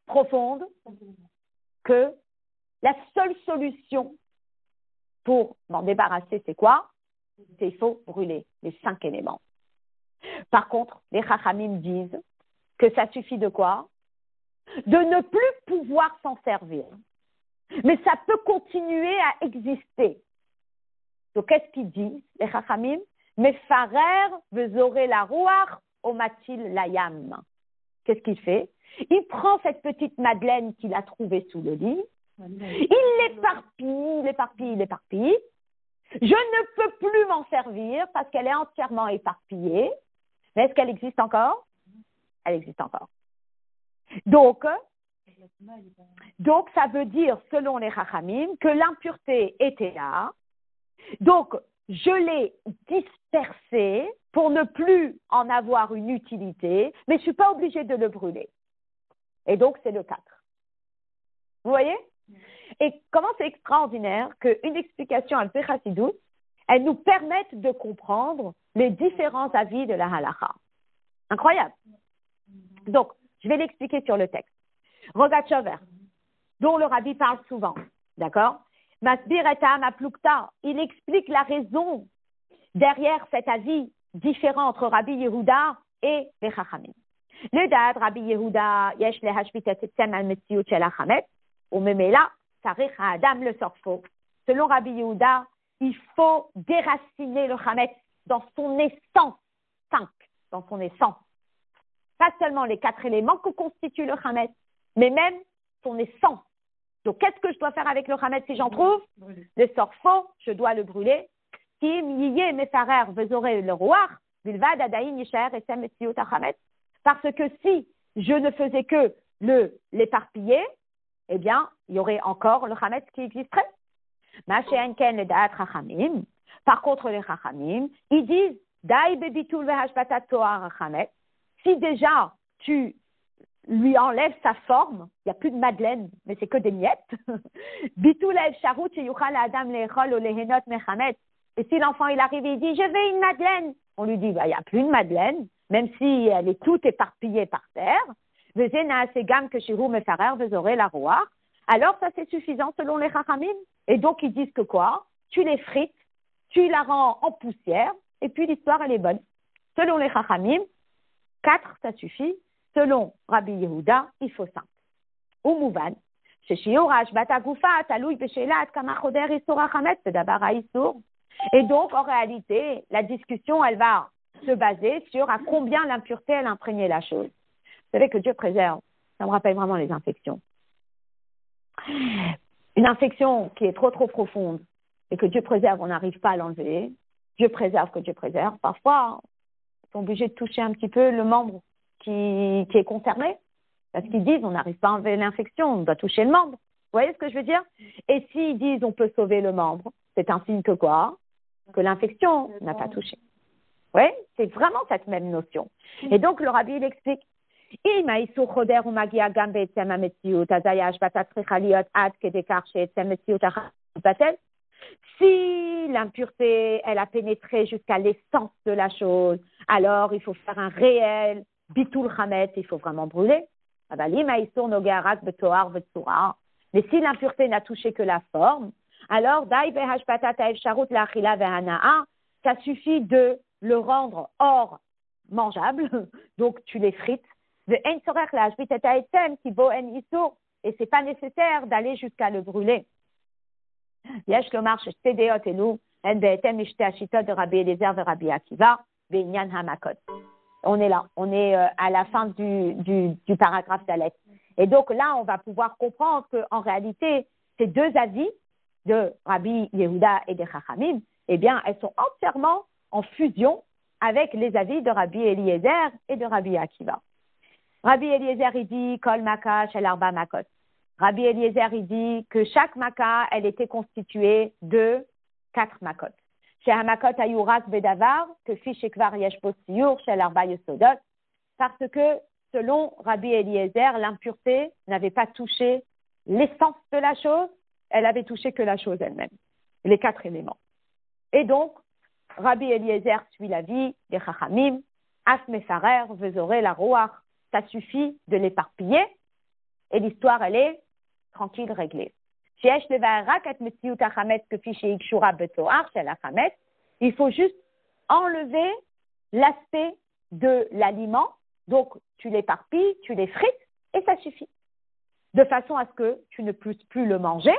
profonde que la seule solution pour m'en débarrasser, c'est quoi? C'est il faut brûler les 5 éléments. Par contre, les Chachamim disent que ça suffit de quoi? De ne plus pouvoir s'en servir. Mais ça peut continuer à exister. Donc, qu'est-ce qu'ils disent, les Chachamim? Mefarer vezoré la rouar au matil layam. Qu'est-ce qu'il fait? Il prend cette petite madeleine qu'il a trouvée sous le lit, il l'éparpille. Je ne peux plus m'en servir parce qu'elle est entièrement éparpillée. Mais est-ce qu'elle existe encore? Elle existe encore. Donc, ça veut dire, selon les Chachamim, que l'impureté était là. Donc, je l'ai dispersée pour ne plus en avoir une utilité, mais je ne suis pas obligée de le brûler. Et donc, c'est le 4. Vous voyez? Et comment c'est extraordinaire qu'une explication à Chassidut, elle nous permette de comprendre les différents avis de la halakha. Incroyable. Donc, je vais l'expliquer sur le texte. Rogatchover, dont le rabbi parle souvent, d'accord? Masbir et Ta'am Aplukta, il explique la raison derrière cet avis différent entre Rabbi Yehuda et les Chachamim. Le dad Rabbi Yehuda, yesh lehashbit et tzem al metziut shel hachametz, ou memela, sarich ha'adam le sorfo. Selon Rabbi Yehuda, il faut déraciner le chametz dans son essence, 5, dans son essence. Pas seulement les 4 éléments que constitue le chametz, mais même son essence. Donc, qu'est-ce que je dois faire avec le chametz si j'en trouve? Le sorfo, je dois le brûler. Kim yiyeh mefarer vezoré le roar, bilvad adayin yishaer esem metziut hachametz. Parce que si je ne faisais que l'éparpiller, eh bien, il y aurait encore le chametz qui existerait. Par contre, les chachamim, ils disent, si déjà tu lui enlèves sa forme, il n'y a plus de madeleine, mais c'est que des miettes. Et si l'enfant il arrive et il dit, je veux une madeleine, on lui dit, il n'y a plus de madeleine, même si elle est toute éparpillée par terre. Alors ça c'est suffisant selon les chachamim. Et donc ils disent que quoi? Tu les frites, tu la rends en poussière, et puis l'histoire elle est bonne. Selon les chachamim, 4 ça suffit. Selon Rabbi Yehuda, il faut 5. Ou mouvan. Et donc, en réalité, la discussion, elle va se baser sur à combien l'impureté, elle imprégnait la chose. Vous savez que Dieu préserve. Ça me rappelle vraiment les infections. Une infection qui est trop profonde et que Dieu préserve, on n'arrive pas à l'enlever. Dieu préserve que Dieu préserve. Parfois, ils sont obligés de toucher un petit peu le membre qui est concerné. Parce qu'ils disent, on n'arrive pas à enlever l'infection, on doit toucher le membre. Vous voyez ce que je veux dire? Et s'ils disent, on peut sauver le membre, c'est un signe que quoi? Que l'infection n'a pas touché. Oui, c'est vraiment cette même notion. Et donc, le rabbi, il explique, si l'impureté, elle a pénétré jusqu'à l'essence de la chose, alors il faut faire un réel bitul chametz, il faut vraiment brûler. Mais si l'impureté n'a touché que la forme, alors ça suffit de le rendre hors mangeable, donc tu les frites. Et c'est pas nécessaire d'aller jusqu'à le brûler. יש לומר ששתי דעות אלו הן בהתאם לשתי השיטות de Rabbi Eliezer ורבי עקיבא בעניין המכות. On est là, on est à la fin du paragraphe d'Aleph. Et donc là, on va pouvoir comprendre qu'en réalité, ces deux avis de Rabbi Yehuda et de Chachamim, eh bien, elles sont entièrement en fusion avec les avis de Rabbi Eliezer et de Rabbi Akiva. Rabbi Eliezer, il dit « Kol maka shel arba makot ». Rabbi Eliezer, il dit que chaque maka, elle était constituée de 4 makot. Chez Hamakot ayurak bedavar, que fi shekvar yesh po siyur shel arba yesodot, parce que selon Rabbi Eliezer, l'impureté n'avait pas touché l'essence de la chose, elle avait touché que la chose elle-même, les 4 éléments. Et donc, Rabbi Eliezer suit l'avis des Chachamim, Af mefarer vezoré la roach, ça suffit de l'éparpiller, et l'histoire, elle est tranquille, réglée. Il faut juste enlever l'aspect de l'aliment, donc tu l'éparpilles, tu les frites, et ça suffit. De façon à ce que tu ne puisses plus le manger,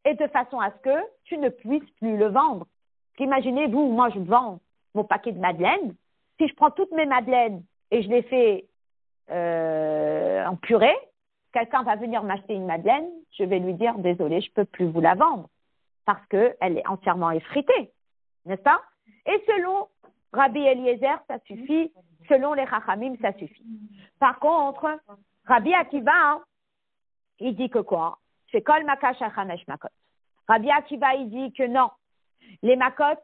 et de façon à ce que tu ne puisses plus le vendre. Imaginez-vous, moi je vends mon paquet de madeleines, si je prends toutes mes madeleines et je les fais en purée, quelqu'un va venir m'acheter une madeleine, je vais lui dire, désolé, je ne peux plus vous la vendre, parce qu'elle est entièrement effritée, n'est-ce pas? Et selon Rabbi Eliezer, ça suffit, selon les Chachamim, ça suffit. Par contre, Rabbi Akiva, il dit que quoi? C'est Kol Maka Shachamesh Makot. Rabbi Akiva, il dit que non, les makot,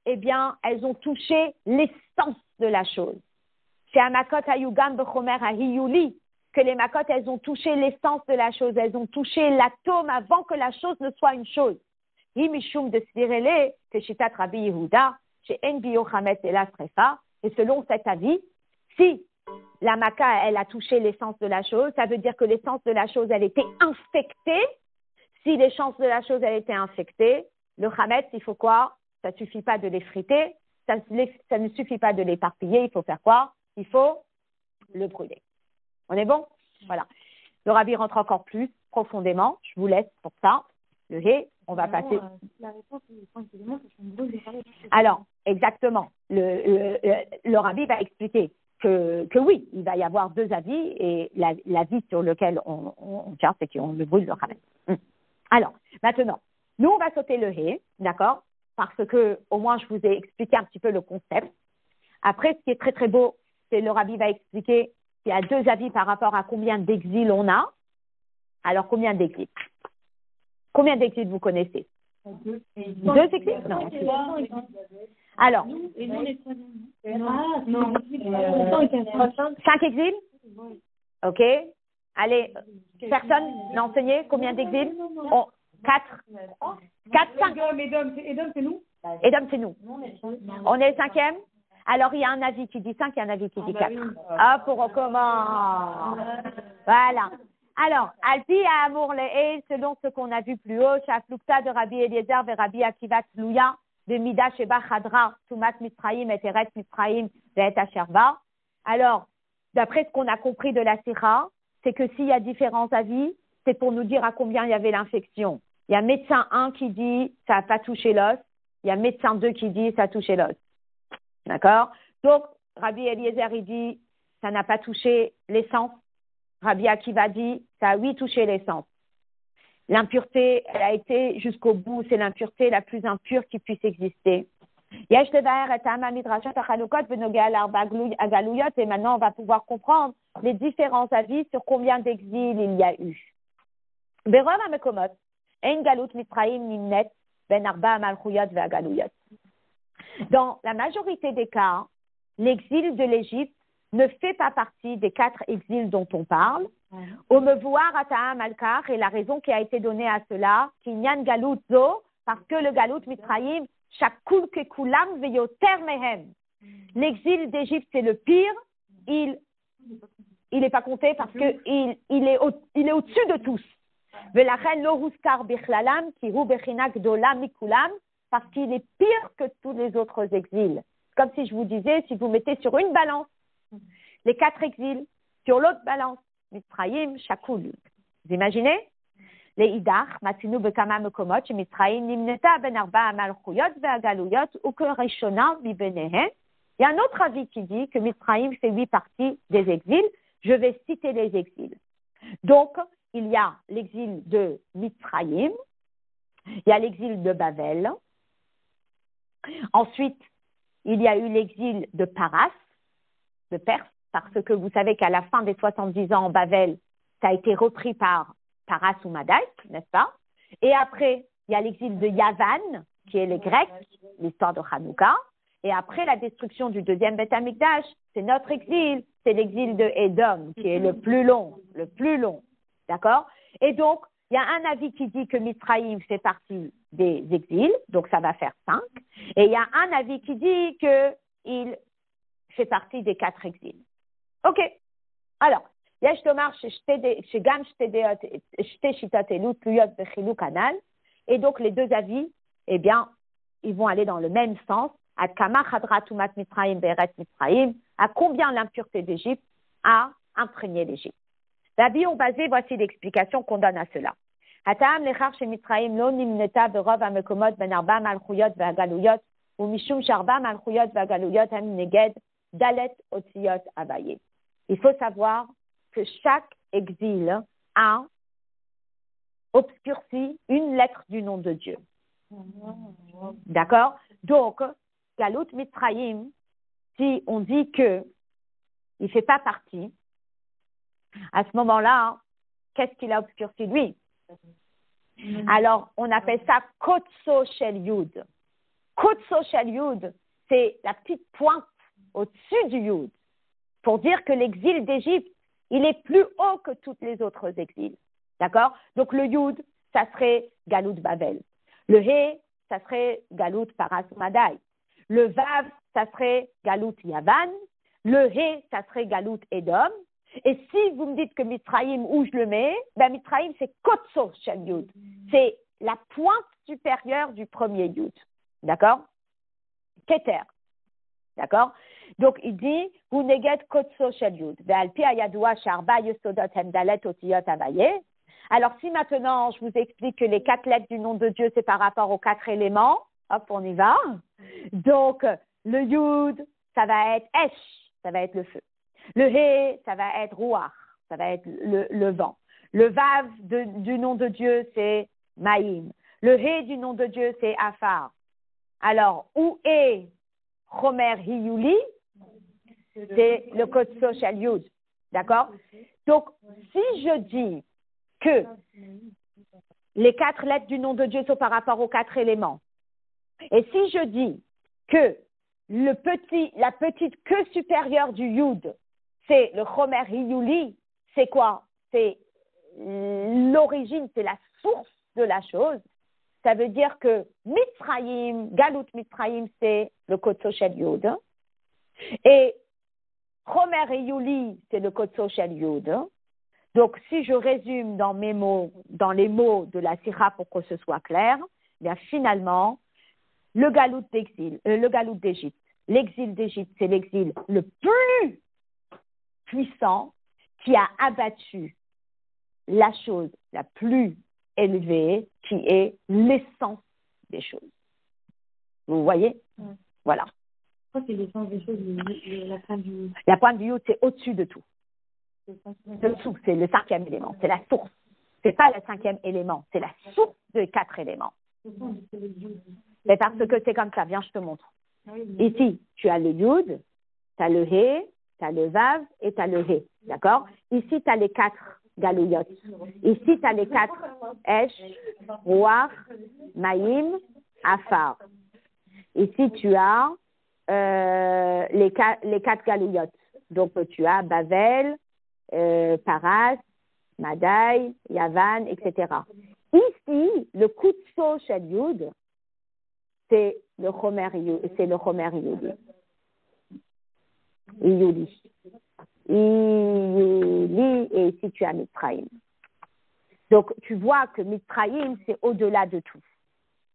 eh bien, elles ont touché l'essence de la chose. C'est un makot ayugam bechomer ahiyuli, que les makot, elles ont touché l'essence de la chose, elles ont touché l'atome avant que la chose ne soit une chose. Himishum de svirele, c'est shitat Rabbi Yehuda, chez Enbio Chametz et la Srefa, et selon cet avis, si la maka, elle a touché l'essence de la chose, ça veut dire que l'essence de la chose, elle était infectée. Si l'essence de la chose, elle était infectée, le chametz, il faut quoi? Ça ne suffit pas de l'effriter, ça ne suffit pas de l'éparpiller, il faut faire quoi? Il faut le brûler. On est bon? Voilà. Le rabbi rentre encore plus profondément, je vous laisse pour ça. Le hé, on va passer. La réponse, c'est tranquillement, parce qu'on brûle les chamettes. Alors, exactement. Le rabbi va expliquer que oui, il va y avoir 2 avis, et l'avis sur lequel on tient, c'est qu'on le brûle le chametz. Alors, maintenant, nous, on va sauter le hé, d'accord? Parce que, au moins, je vous ai expliqué un petit peu le concept. Après, ce qui est très, très beau, c'est le rabbi va expliquer qu'il y a 2 avis par rapport à combien d'exils on a. Alors, combien d'exils? Combien d'exils vous connaissez? 2 exils? Non. Alors, 5 exils? Ok. Allez, personne n'a enseigné combien d'exils? 4, 5. Edom, c'est nous? Edom, c'est nous. On est le 5e? Alors, il y a un avis qui dit 5 et un avis qui dit 4. Hop, on recommence. Voilà. Alors, Alpi à Amour le selon ce qu'on a vu plus haut, Shaflukta de Rabbi Eliezer ve Rabbi Akiva Tluya, de Mida Sheba Chadra, Tumat Mitzrayim et Eret Mitzrayim, de Et Asherba. Alors, d'après ce qu'on a compris de la Sira, c'est que s'il y a différents avis, c'est pour nous dire à combien il y avait l'infection. Il y a médecin 1 qui dit ça n'a pas touché l'os, il y a médecin 2 qui dit ça a touché l'os. D'accord? Donc, Rabbi Eliezer, il dit ça n'a pas touché l'essence. Rabbi Akiva dit ça a oui touché l'essence. L'impureté, elle a été jusqu'au bout, c'est l'impureté la plus impure qui puisse exister. Et maintenant, on va pouvoir comprendre les différents avis sur combien d'exils il y a eu. Dans la majorité des cas, l'exil de l'Égypte ne fait pas partie des 4 exils dont on parle. Au me voir à Ta'am al-Kar, et la raison qui a été donnée à cela, Kinyan Galut Zo, parce que le Galut Mitzrayim, Shakul Kekulam Veyoter Mehem. L'exil d'Égypte, c'est le pire. Il n'est pas compté parce que il est au-dessus de tous. Velachen lo huskar bichlalam ki hu bechina gdola mikulam, parce qu'il est pire que tous les autres exils. Comme si je vous disais, si vous mettez sur une balance les 4 exils, sur l'autre balance, Mitzrayim, Shakul. Vous imaginez? לאידך, מצאנו בכמה מקומות שמצרים נמנתה בין 4 המלכויות והגלויות וכראשונה מביניהן. Il y a un autre avis qui dit que Mitzrayim fait 8 parties des exils. Je vais citer les exils. Donc, il y a l'exil de Mitzrayim, il y a l'exil de Babel. Ensuite, il y a eu l'exil de Paras, de Perse, parce que vous savez qu'à la fin des 70 ans en Babel, ça a été repris par Paras ou Madai, n'est-ce pas? Et après, il y a l'exil de Yavan, qui est les Grecs, l'histoire de Hanouka. Et après la destruction du deuxième Beth Amikdash, c'est notre exil, c'est l'exil de Édom, qui est le plus long. D'accord? Et donc, il y a un avis qui dit que Mitzrayim fait partie des exils, donc ça va faire 5. Et il y a un avis qui dit qu'il fait partie des 4 exils. OK. Alors, יש לומר שגם שתי שיטות אלו תלויות בחילוק הנ"ל, et donc les deux avis, eh bien, ils vont aller dans le même sens. עד כמה חדרה טומאת מצרים בארץ מצרים, à combien l'impureté d'Égypte a imprégné l'Égypte. L'avis ont basé, voici l'explication qu'on donne à cela. הטעם לכך שמצרים לא נמנתה ברוב המקומות בין 4 המלכויות והגלויות, ומשום ש4 המלכויות והגלויות הם נגד ד' אותיות הוויה. Il faut savoir que chaque exil a obscurci une lettre du nom de Dieu. D'accord? Donc, Galut Mitzrayim, si on dit que il ne fait pas partie, à ce moment-là, qu'est-ce qu'il a obscurci lui? Alors, on appelle ça Kotso Shel Yud. Kotso Shel Yud, c'est la petite pointe au-dessus du Yud, pour dire que l'exil d'Égypte, il est plus haut que tous les autres exils. D'accord? Donc, le Yud, ça serait Galut Babel. Le He, ça serait Galut Paras Madai. Le Vav, ça serait Galut Yavan. Le He, ça serait Galut Edom. Et si vous me dites que Mitzrayim, où je le mets, ben Mitzrayim, c'est Kotso Shel Yud. C'est la pointe supérieure du premier Yud. D'accord? Keter. D'accord? Donc, il dit, vous neget Kotso Shel Yud. Ve'alpi ayadoua sharba yesodot hemdalet otiyot havaye. Alors, si maintenant, je vous explique que les 4 lettres du nom de Dieu, c'est par rapport aux 4 éléments, hop, on y va. Donc, le Yud, ça va être Esh, ça va être le feu. Le He, ça va être Ruach, ça va être le vent. Le Vav du nom de Dieu, c'est Maïm. Le He du nom de Dieu, c'est Afar. Alors, où est Chomer Hiyuli? C'est le Kotso Shel Yud. D'accord? Donc, si je dis que les 4 lettres du nom de Dieu sont par rapport aux 4 éléments, et si je dis que la petite queue supérieure du Yud, c'est le Chomer Hiyuli, c'est quoi? C'est l'origine, c'est la source de la chose. Ça veut dire que Mitzrayim, Galut Mitzrayim, c'est le Kotso Shel Yud. Et Chomer Hiyuli, c'est le Kotso Shel Yud. Donc, si je résume dans les mots de la Sira pour que ce soit clair, bien finalement, le Galut d'Égypte, l'exil d'Égypte, c'est l'exil le plus puissant qui a abattu la chose la plus élevée, qui est l'essence des choses. Vous voyez? Voilà. Je crois que c'est l'essence des choses, la pointe du Yud. La pointe du Yud, c'est au-dessus de tout. Dessous, c'est le 5e élément, c'est la source. C'est pas le 5e élément, c'est la source des 4 éléments. C'est parce que c'est comme ça, viens, je te montre. Ici, tu as le Yud, tu as le He, tu as le Vav et tu as le He. D'accord? Ici, tu as les 4 Galouyot. Ici, tu as les 4 Esh, Ruach, Maïm, Afar. Ici, tu as les 4 Galouyot. Donc, tu as Bavel, Paras, Madai, Yavan, etc. Ici, le Kutso Shel Yud, c'est le Chomer Hiyuli. Et ici tu as Mitzrayim. Donc tu vois que Mitzrayim, c'est au-delà de tout.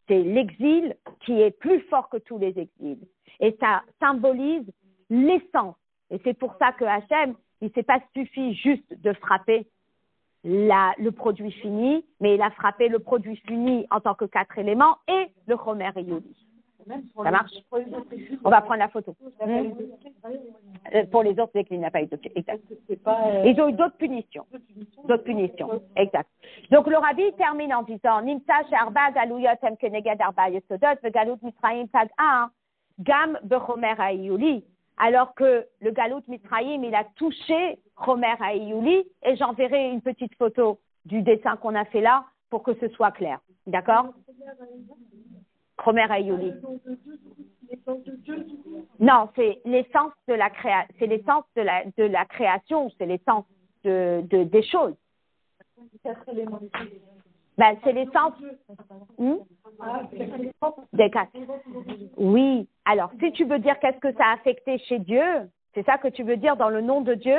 C'est l'exil qui est plus fort que tous les exils. Et ça symbolise l'essence. Et c'est pour ça que Hachem, il ne s'est pas suffi juste de frapper le produit fini, mais il a frappé le produit fini en tant que 4 éléments et le Chomer et Yoli. Ça marche? On va prendre la photo. Pour les autres, c'est qu'il n'a pas eu de exact. Ils ont eu d'autres punitions. D'autres punitions. Exact. Donc le rabbi termine en disant Nimsa sharba galuyot em keneged arba yesodot vegalut mitzrayim pag'a gam bechomer ha'iyuli. Alors que le Galout Mitzrayim, il a touché Chomer ha'iyuli, et j'enverrai une petite photo du dessin qu'on a fait là pour que ce soit clair. D'accord? Chomer ha'iyuli. Non, c'est l'essence de la création, c'est l'essence de la création, c'est l'essence des choses. Ben, c'est l'essence des 4. Oui. Alors, si tu veux dire qu'est-ce que ça a affecté chez Dieu, c'est ça que tu veux dire dans le nom de Dieu,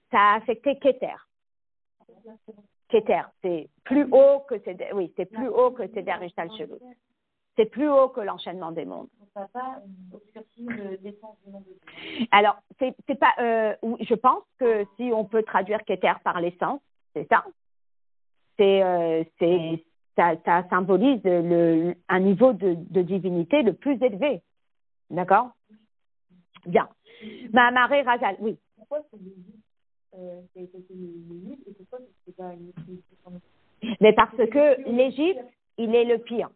ça a affecté Keter. Keter, c'est plus haut que c'est plus haut que Seder Ishtal Shelut. C'est plus haut que l'enchaînement des mondes. Alors, c'est pas. Je pense que si on peut traduire Keter par l'essence, c'est ça. Ça symbolise un niveau de divinité le plus élevé. D'accord? Bien. Mahamaré Razal, oui. Pourquoi mais parce que l'Égypte, il est le pire.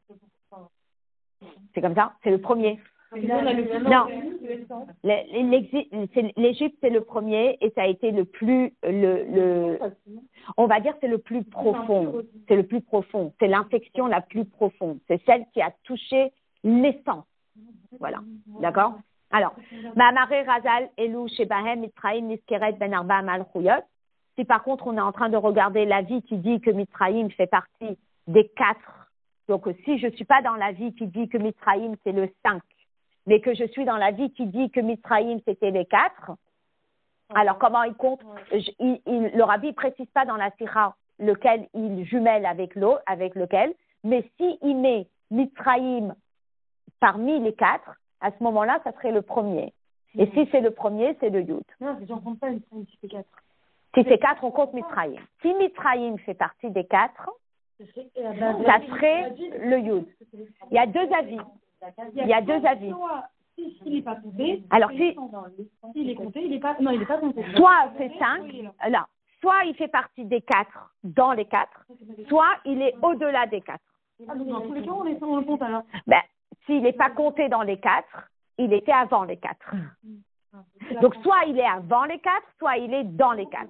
C'est comme ça? C'est le premier. Non. L'Égypte, c'est le premier et ça a été le plus, on va dire, c'est le plus profond. C'est le plus profond. C'est l'infection la plus profonde. C'est celle qui a touché l'essence. Voilà. D'accord? Alors, Mahamaré Razal, Elou, Shebahem, Mitzrayim, Niskeret, Ben Arba, Malchuyot. Si par contre, on est en train de regarder l'avis qui dit que Mitzrayim fait partie des 4. Donc, si je ne suis pas dans l'avis qui dit que Mitzrayim, c'est le 5, mais que je suis dans l'avis qui dit que Mitzrayim, c'était les 4, alors comment il compte? Le rabbi ne précise pas dans la sira lequel il jumelle avec lequel, mais s'il met Mitzrayim parmi les 4, à ce moment-là, ça serait le premier. Et si c'est le premier, c'est le Yud. Non, j'en compte pas Mitzrayim si c'est 4. Si c'est 4, on compte Mitzrayim. Si Mitzrayim fait partie des 4, ça serait le Yud. Il y a deux avis. Il y a deux avis. S'il n'est pas compté, alors s'il est compté, il n'est pas compté. Soit c'est 5, là. Soit il fait partie des 4 dans les 4, soit il est au-delà des 4. Ah, donc dans tous les cas, on le compte alors. Ben, s'il n'est pas compté dans les 4, il était avant les 4. Donc soit il est avant les 4, soit il est dans les 4.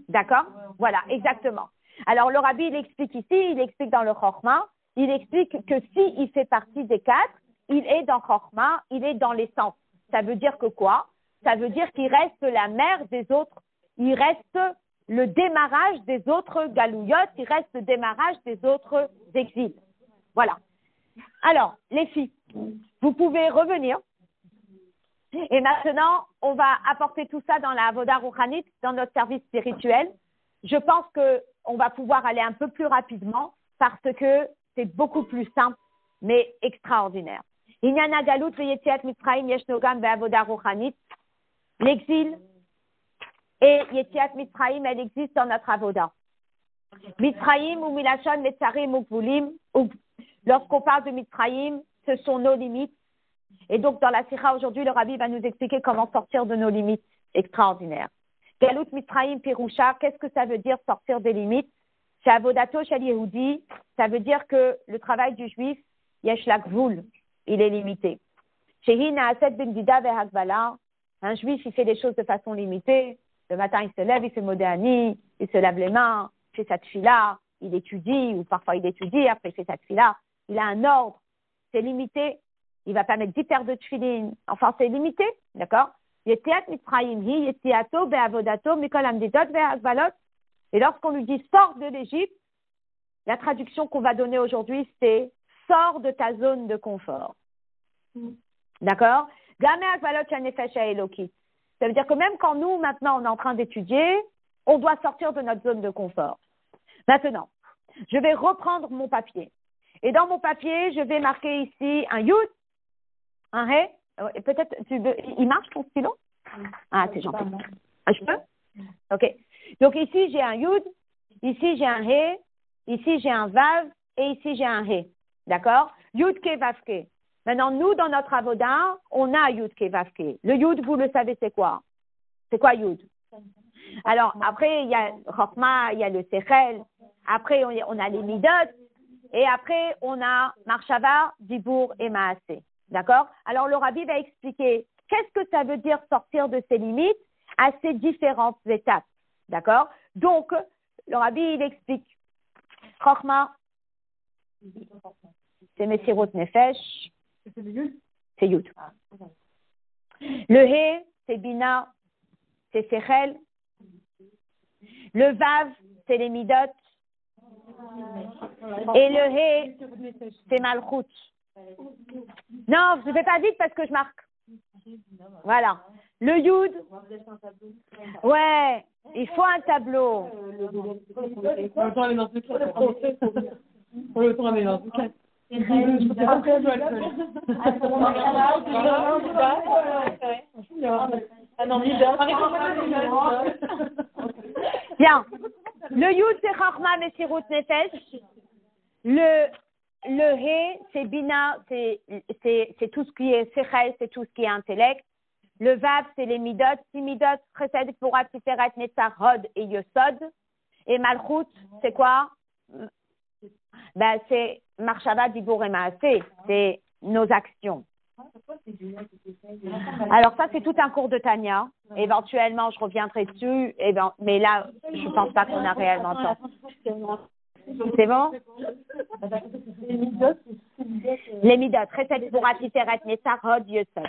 D'accord? Voilà, exactement. Alors le rabbi, il explique ici, il explique dans le Chochma, il explique que s'il fait partie des 4, il est dans Chochma, il est dans l'essence. Ça veut dire que quoi? Ça veut dire qu'il reste la mère des autres, il reste le démarrage des autres galouillottes, il reste le démarrage des autres exils. Voilà. Alors, les filles, vous pouvez revenir. Et maintenant, on va apporter tout ça dans la Avoda Rouchanit, dans notre service spirituel. Je pense qu'on va pouvoir aller un peu plus rapidement parce que c'est beaucoup plus simple, mais extraordinaire. Inyana Galut veyetiat Mitzrayim yeshnogam be'avoda Rouchanit. L'exil et Yetiat Mitzrayim, elle existe dans notre Avoda. Mitzrayim ou Milachon Metzarim ou Gvulim. Lorsqu'on parle de Mitzrayim, ce sont nos limites. Et donc, dans la Sikha aujourd'hui, le Rabbi va nous expliquer comment sortir de nos limites extraordinaires. Galut Mitzrayim Pirusha, qu'est-ce que ça veut dire sortir des limites? Chez Avodato Shel Yehudi, ça veut dire que le travail du juif, Yesh la Gvul, il est limité. Shehi Naaset Ben Dida Vehagvala, un juif, il fait des choses de façon limitée. Le matin, il se lève, il fait Modéani, il se lave les mains, il fait sa tfila, il étudie, ou parfois il étudie, après il fait sa tfila. Il a un ordre, c'est limité. Il ne va pas mettre 10 paires de tfilines. Enfin, c'est limité, d'accord? Yetiat Mitzrayim hi, yetiato be'avodato, mikol amdidot ve'agvalot. Et lorsqu'on lui dit sors de l'Égypte, la traduction qu'on va donner aujourd'hui, c'est sors de ta zone de confort. D'accord? Game agvalot shanefesh ha'elokit. Ça veut dire que même quand nous, maintenant, on est en train d'étudier, on doit sortir de notre zone de confort. Maintenant, je vais reprendre mon papier. Et dans mon papier, je vais marquer ici un yud, un he. Peut-être, il marche ton stylo? Ah, c'est gentil. Ah, je peux? Ok. Donc ici, j'ai un yud Ici, j'ai un He, ici, j'ai un Vav, et ici, j'ai un He. D'accord? Yud Ke Vav Ke. Maintenant, nous, dans notre avoda, on a Yud Ke Vav Ke. Le Yud, vous le savez, c'est quoi? C'est quoi Yud? Alors, après, il y a Chokma, il y a le Sechel. Après, on a les Midot. Et après, on a Marshava, Dibour et Maasé. D'accord? Alors, le Rabbi va expliquer qu'est-ce que ça veut dire sortir de ses limites à ces différentes étapes. D'accord? Donc, le Rabbi, il explique. Chokma, c'est Messirut Nefesh. C'est Yud. Le He, c'est Bina, c'est Sechel. Le Vav, c'est les Midot. Et le He, c'est Malchut. Non, je ne fais pas vite parce que je marque. Voilà. Le Yud. Ouais, il faut un tableau. Bien. Le Yud, c'est Chachma Messirut Nefesh. Le He, c'est Bina, c'est tout ce qui est Sechel, c'est tout ce qui est intellect. Le Vav, c'est les Midot. Si Midot, Chesed, Gvura, Tiferet, Netzach, Hod et Yosod. Et Malchut, c'est quoi? Ben, c'est Marshava, Dibour et Maasé. C'est nos actions. Alors ça, c'est tout un cours de Tania. Éventuellement, je reviendrai dessus. Mais là, je ne pense pas qu'on a réellement le temps. C'est bon? Les Midot. Chesed, Gvura, Tiferet, Netzach, Hod, Yosod.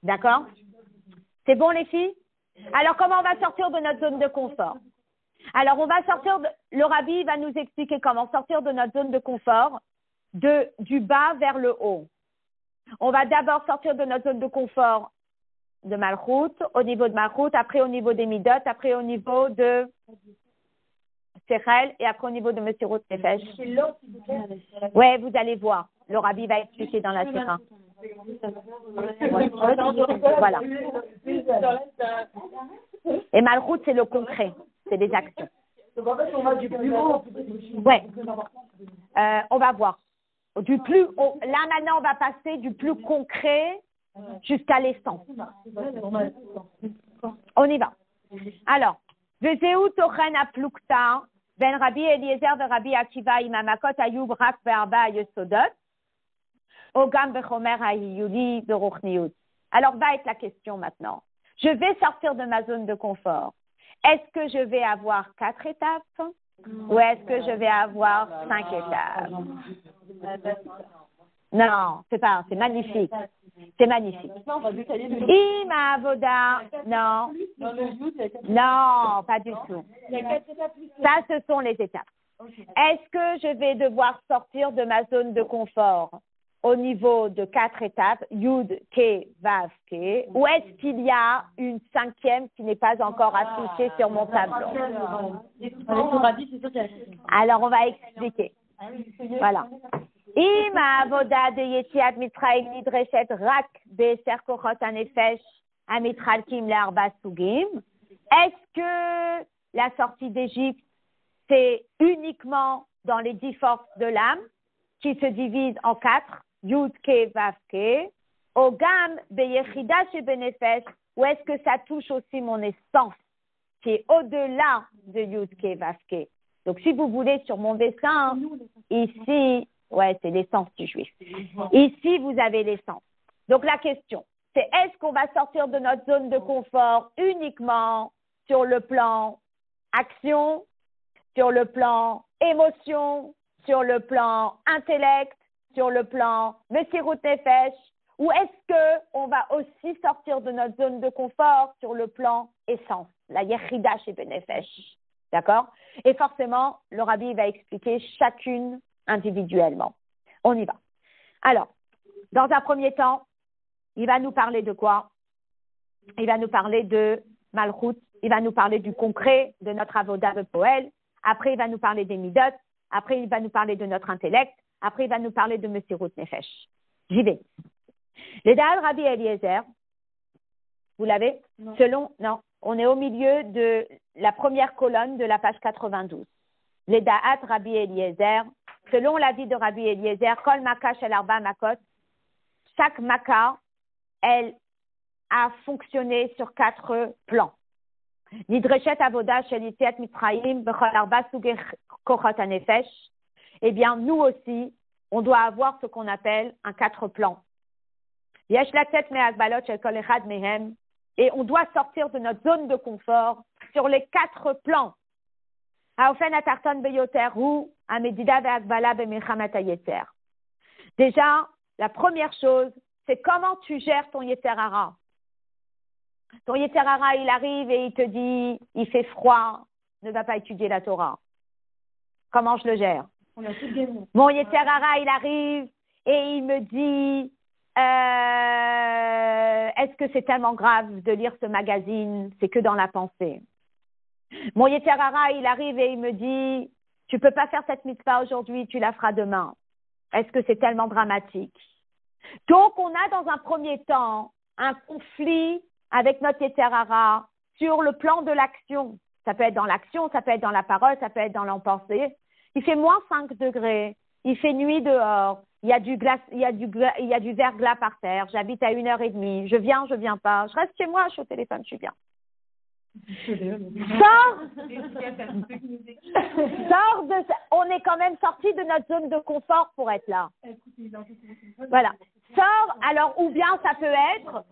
D'accord? C'est bon, les filles? Alors, comment on va sortir de notre zone de confort? Alors, on va sortir, le Rabbi va nous expliquer comment sortir de notre zone de confort du bas vers le haut. On va d'abord sortir de notre zone de confort de Malchut, au niveau de Malchut, après au niveau des Midot, après au niveau de Sechel et après au niveau de Messirut Nefesh. Ouais, vous allez voir. Le Rabbi va expliquer dans la Sira. Voilà. Et Malchut, c'est le concret, c'est des actions. Ouais. On va voir. Là maintenant, on va passer du plus concret jusqu'à l'essence. On y va. Alors, Vezeu tochen aplukta ben Rabbi Eliezer ve Rabbi Akiva imamakot ayub rak be'arba yesodot ogam bechomer hayuli beruchniut. Alors va être la question maintenant. Je vais sortir de ma zone de confort. Est-ce que je vais avoir 4 étapes ou est-ce que je vais avoir 5 étapes? Non, c'est magnifique. C'est magnifique. Ima avoda, non. Non, pas du tout. Ça, ce sont les étapes. Est-ce que je vais devoir sortir de ma zone de confort au niveau de 4 étapes, Yud, Ke, Vav, Ke, ou est-ce qu'il y a une 5e qui n'est pas encore affichée sur mon tableau? Alors, on va expliquer. Voilà. Ima avoda de Yetziat Mitzrayim nidreshet rak be'eser kochot hanefesh hamitchalkim le'arba sugim. Est-ce que la sortie d'Égypte, c'est uniquement dans les 10 forces de l'âme qui se divisent en 4, Yud, Ke, Vav, Ke, Ogam be'yechida shebenefesh, ou est-ce que ça touche aussi mon essence qui est au-delà de Yud, Ke, Vav, Ke? Donc, si vous voulez, sur mon dessin, ici, ouais, c'est l'essence du juif. Ici, vous avez l'essence. Donc, la question, c'est est-ce qu'on va sortir de notre zone de confort uniquement sur le plan action, sur le plan émotion, sur le plan intellect, sur le plan Messirut Nefesh, ou est-ce qu'on va aussi sortir de notre zone de confort sur le plan essence, la Yechida chez Benefesh? D'accord? Et forcément, le Rabbi va expliquer chacune individuellement. On y va. Alors, dans un premier temps, il va nous parler de quoi? Il va nous parler de Malchut, il va nous parler du concret de notre avoda de Poel, après il va nous parler des Midot, après il va nous parler de notre intellect, après il va nous parler de Messirut Nefesh. J'y vais. Les Da'al Rabbi Eliezer, vous l'avez? Non. on est au milieu de la première colonne de la page 92. Les Da'at Rabbi Eliezer, selon l'avis de Rabbi Eliezer, Kol Maka Shel Arba Makot, chaque Maka, elle a fonctionné sur 4 plans. Nidreshet Avoda Shel Yitziat Mitzrayim Bechol Arba Sugei Kochot HaNefesh. Eh bien, nous aussi, on doit avoir ce qu'on appelle un 4 plans. Yesh Latzet Me'agbalot Shel Kol Echad Mehem. Et on doit sortir de notre zone de confort sur les 4 plans. Haofen Atarton Beyoter ou Amedida Ve'agbala Be'milchamat HaYetzer. Déjà, la première chose, c'est comment tu gères ton Yetzer Hara. Ton Yetzer Hara, il arrive et il te dit, il fait froid, ne va pas étudier la Torah. Comment je le gère? Mon Yetzer Hara, il arrive et il me dit, est-ce que c'est tellement grave de lire ce magazine? C'est que dans la pensée. Mon Yetzer Hara, il arrive et il me dit, tu peux pas faire cette mitzvah aujourd'hui, tu la feras demain. Est-ce que c'est tellement dramatique? Donc, on a dans un premier temps un conflit avec notre Yetzer Hara sur le plan de l'action. Ça peut être dans l'action, ça peut être dans la parole, ça peut être dans l'en-pensée. Il fait moins 5 degrés, il fait nuit dehors, il y a du verglas par terre, j'habite à 1h30, je viens pas, je reste chez moi, je suis au téléphone, je suis bien. Sors de ça. On est quand même sorti de notre zone de confort pour être là. Voilà. Sors, alors, ou bien ça peut être,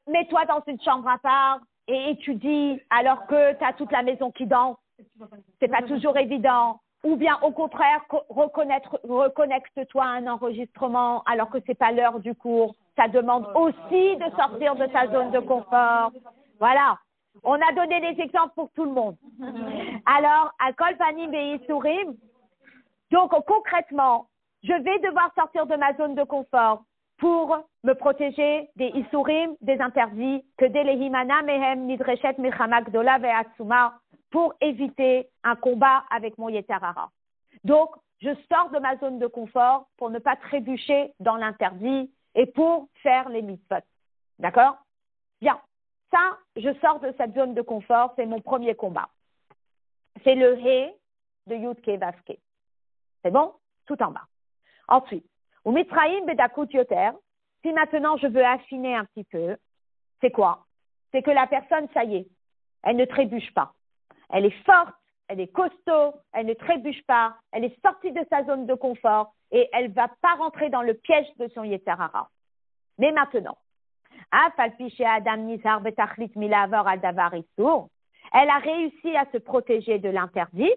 mets-toi dans une chambre à part et étudie alors que tu as toute la maison qui danse. C'est pas toujours évident. Ou bien, au contraire, reconnecte-toi à un enregistrement alors que c'est pas l'heure du cours. Ça demande aussi de sortir de ta zone de confort. Voilà. On a donné des exemples pour tout le monde. Alors, à Kol Panim Ve'Yisurim, donc concrètement, je vais devoir sortir de ma zone de confort pour me protéger des Isurim, des interdits, que des Lehimana Mehem Nidreshet Milchama Gdola Ve'atsuma, pour éviter un combat avec mon Yetzer Hara. Donc, je sors de ma zone de confort pour ne pas trébucher dans l'interdit et pour faire les mitzvot. D'accord? Bien. Ça, je sors de cette zone de confort, c'est mon premier combat. C'est le He de Yudke Vavke. C'est bon? Tout en bas. Ensuite, ou Mitzrayim Bedakut Yoter, si maintenant je veux affiner un petit peu, c'est quoi? C'est que la personne, ça y est, elle ne trébuche pas. Elle est forte, elle est costaud, elle ne trébuche pas, elle est sortie de sa zone de confort et elle ne va pas rentrer dans le piège de son Yetzer Hara. Mais maintenant, elle a réussi à se protéger de l'interdit.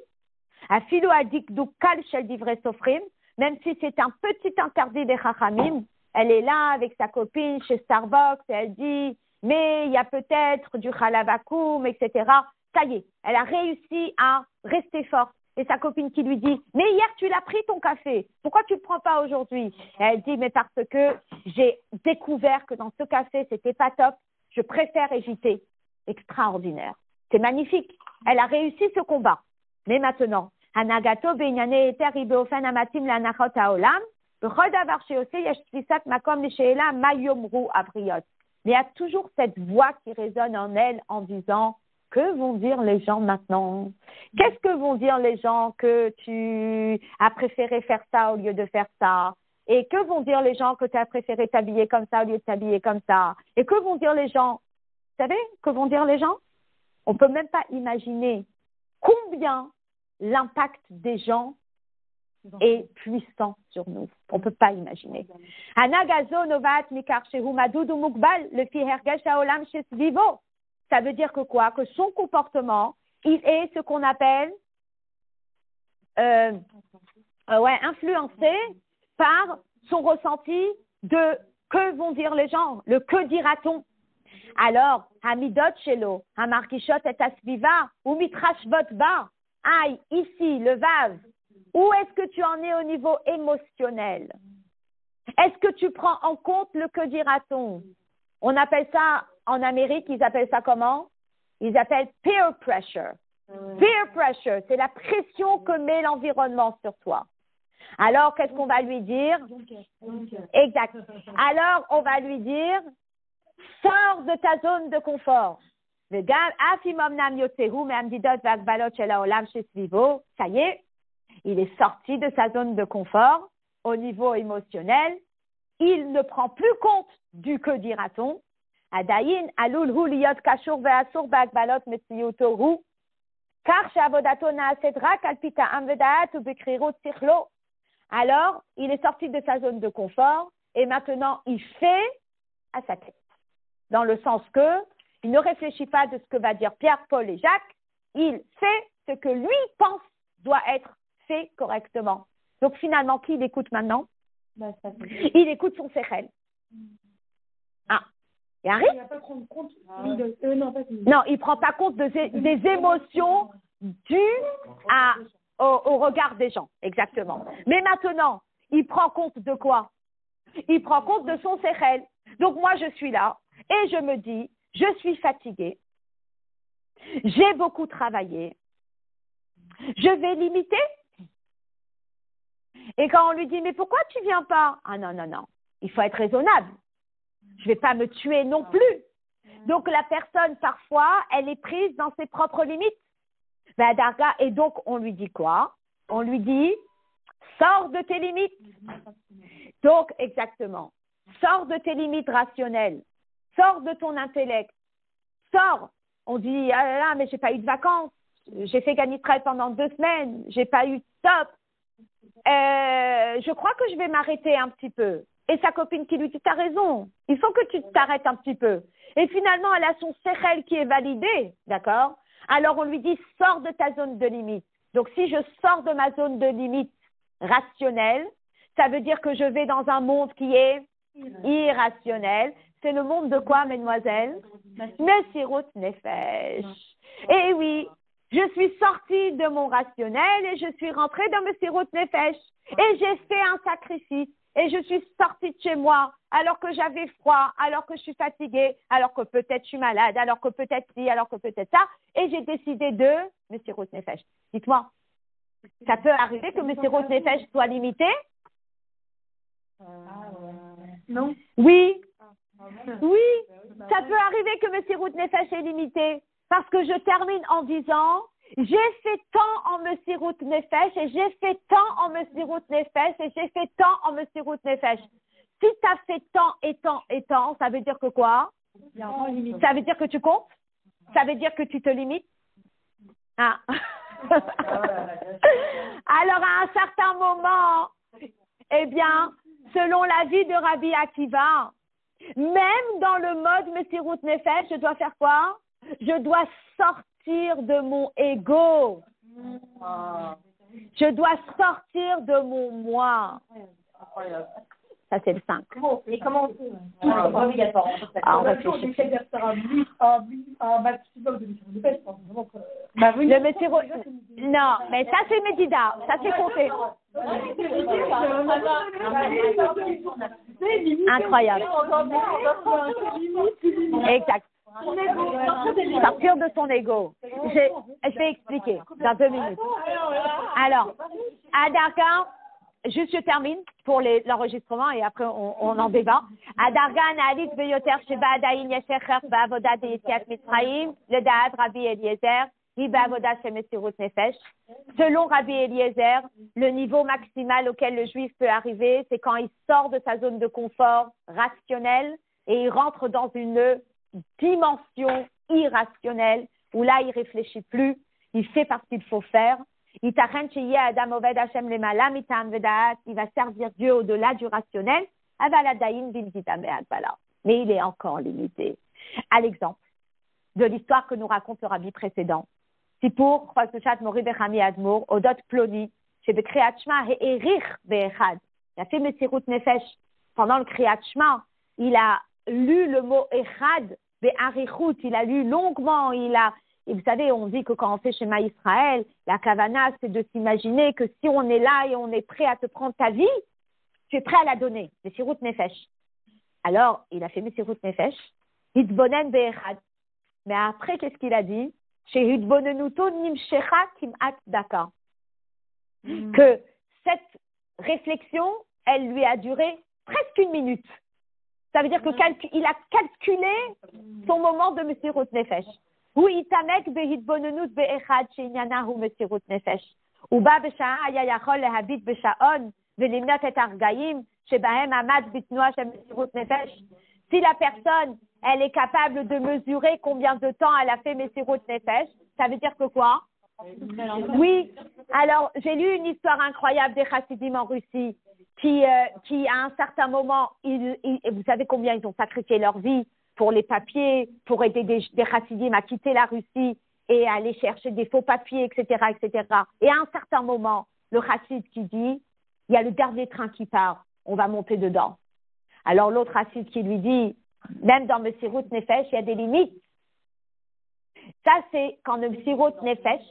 Même si c'est un petit interdit des Chachamim, elle est là avec sa copine chez Starbucks et elle dit mais il y a peut-être du halavakoum, etc. Ça y est, elle a réussi à rester forte. Et sa copine qui lui dit mais hier tu l'as pris ton café, pourquoi tu ne le prends pas aujourd'hui? Elle dit mais parce que j'ai découvert que dans ce café c'était pas top, je préfère éviter. Extraordinaire, c'est magnifique. Elle a réussi ce combat. Mais maintenant, Hanagato beinyane eter ibeofen amatim lanachot haolam, bechol davar sheose yesh tfisat makom lisheela ma yomru abriot. Mais il y a toujours cette voix qui résonne en elle en disant que vont dire les gens maintenant? Qu'est-ce que vont dire les gens que tu as préféré faire ça au lieu de faire ça? Et que vont dire les gens que tu as préféré t'habiller comme ça au lieu de t'habiller comme ça? Et que vont dire les gens? Vous savez, que vont dire les gens? On ne peut même pas imaginer combien l'impact des gens est puissant sur nous. On ne peut pas imaginer. Ça veut dire que quoi? Que son comportement, il est ce qu'on appelle influencé par son ressenti de que vont dire les gens, le que dira-t-on. Alors, Hamidot Shelo, Hamarkishot et Asviva, ou Mitrashvot Ba, aïe, ici, le Vav, où est-ce que tu en es au niveau émotionnel? Est-ce que tu prends en compte le que dira-t-on? On appelle ça, en Amérique, ils appellent ça comment? Ils appellent peer pressure. Peer pressure, c'est la pression que met l'environnement sur toi. Alors, qu'est-ce qu'on va lui dire? Exact. Alors, on va lui dire, sors de ta zone de confort. וגם אף אם אמנם יוצאו מהמדידות והגבלות של העולם שסביבו, ça y est, il est sorti de sa zone de confort au niveau émotionnel, il ne prend plus compte du que dira-t-on, עדיין עלול הוא להיות קשור ואסור בהגבלות מציאותו הוא, כך שעבודתו נעשית רק על פי טעם ודעת ובקרירות שכלו. Alors, il est sorti de sa zone de confort et maintenant il fait à sa tête. Dans le sens que il ne réfléchit pas de ce que va dire Pierre, Paul et Jacques, il fait ce que lui pense doit être fait correctement. Donc finalement, qui il écoute maintenant? Il écoute son sechel. Ah, et Harry? Il ne va pas prendre compte. Non, il ne prend pas compte des émotions dues au regard des gens, exactement. Mais maintenant, il prend compte de quoi? Il prend compte de son sechel. Donc moi, je suis là et je me dis, je suis fatiguée, j'ai beaucoup travaillé, je vais limiter. Et quand on lui dit, mais pourquoi tu ne viens pas? Ah non, non, non, il faut être raisonnable. Je ne vais pas me tuer non plus. Donc la personne, parfois, elle est prise dans ses propres limites. Et donc, on lui dit quoi? On lui dit, sors de tes limites. Donc, exactement, sors de tes limites rationnelles. Sors de ton intellect. Sors. On dit, ah là là, mais j'ai pas eu de vacances. J'ai fait Ganitral pendant 2 semaines. J'ai pas eu de stop. Je crois que je vais m'arrêter un petit peu. Et sa copine qui lui dit, t'as raison. Il faut que tu t'arrêtes un petit peu. Et finalement, elle a son sechel qui est validé. D'accord? Alors, on lui dit, sors de ta zone de limite. Donc, si je sors de ma zone de limite rationnelle, ça veut dire que je vais dans un monde qui est irrationnel. C'est le monde de quoi, mesdemoiselles? Messirut Nefesh. Et oui, je suis sortie de mon rationnel et je suis rentrée dans Messirut Nefesh. Et j'ai fait un sacrifice. Et je suis sortie de chez moi alors que j'avais froid, alors que je suis fatiguée, alors que peut-être je suis malade, alors que peut-être ci, alors que peut-être ça. Et j'ai décidé de Messirut Nefesh. Dites-moi, ça peut arriver que Messirut Nefesh soit limité? Non. Oui. Oui, ça peut arriver que Messirut Nefesh est limité. Parce que je termine en disant, j'ai fait tant en Messirut Nefesh et j'ai fait tant en Messirut Nefesh et j'ai fait tant en Messirut Nefesh. Si tu as fait tant et tant et tant, ça veut dire que quoi? Ça veut dire que tu comptes? Ça veut dire que tu te limites? Ah. Alors à un certain moment, eh bien, selon l'avis de Rabbi Akiva, même dans le mode Messirut Nefesh, je dois faire quoi? Je dois sortir de mon ego. Je dois sortir de mon moi. Ça, c'est le 5. Et comment on fait? Obligatoire. On réfléchit. J'essaie de faire un maximum de Messirut Nefesh. Le Messirut... Non, mais ça, c'est Médida. Ça, c'est compté. Incroyable. Exact. Sortir de son ego. Je vais expliquer dans 2 minutes. Alors, à Darga, juste je termine pour l'enregistrement et après on en débat. À Darga, Naalit Beyoter Sheba Adayin Yeshecher Ba'avoda de Yetziat Mitzrayim, le Da'at Rabbi Eliezer, Hi Ba'avoda She Messirut Nefesh. Selon Rabbi Eliezer, le niveau maximal auquel le juif peut arriver, c'est quand il sort de sa zone de confort rationnelle et il rentre dans une dimension irrationnelle où là il réfléchit plus, il fait parce qu'il faut faire. Il va servir Dieu au-delà du rationnel. Mais il est encore limité. À l'exemple de l'histoire que nous raconte le rabbi précédent, c'est pour Mori Bechami Admour, Odot Ploni, chez Kriyat Shema et Erich Be'echad. Il a fait Messirut Nefesh pendant le Kriyat Shema. Il a lu le mot Echad Be'arichut. Il a lu longuement. Et vous savez, on dit que quand on fait Shema Israël, la kavana, c'est de s'imaginer que si on est là et on est prêt à te prendre ta vie, tu es prêt à la donner. Messirut Nefesh. Alors, il a fait Messirut Nefesh. Hitbonen Be'echad. Mais après, qu'est-ce qu'il a dit? Chez Hitbonenuto Nimshecha Kimat Daka. Que cette réflexion, elle lui a duré presque 1 minute. Ça veut dire qu'il a calculé son moment de Messirut Nefesh. הוא יתעמק בהתבוננות באחד שעניינה הוא מסירות נפש. הוא בא בשעה היה יכול להביט בשעון ולמנות את הרגעים שבהם עמד בתנועה של מסירות נפש. Si la personne, elle est capable de mesurer combien de temps elle a fait Messirut Nefesh, ça veut dire que quoi? Oui. Alors, j'ai lu une histoire incroyable des Chassidim en Russie qui à un certain moment, vous savez combien ils ont sacrifié leur vie pour les papiers, pour aider des Chassidim à quitter la Russie et aller chercher des faux papiers, etc., etc. Et à un certain moment, le Chassid qui dit, il y a le dernier train qui part, on va monter dedans. Alors l'autre Chassid qui lui dit, même dans Messirut Nefesh, il y a des limites. Ça, c'est quand le Messirut Nefesh.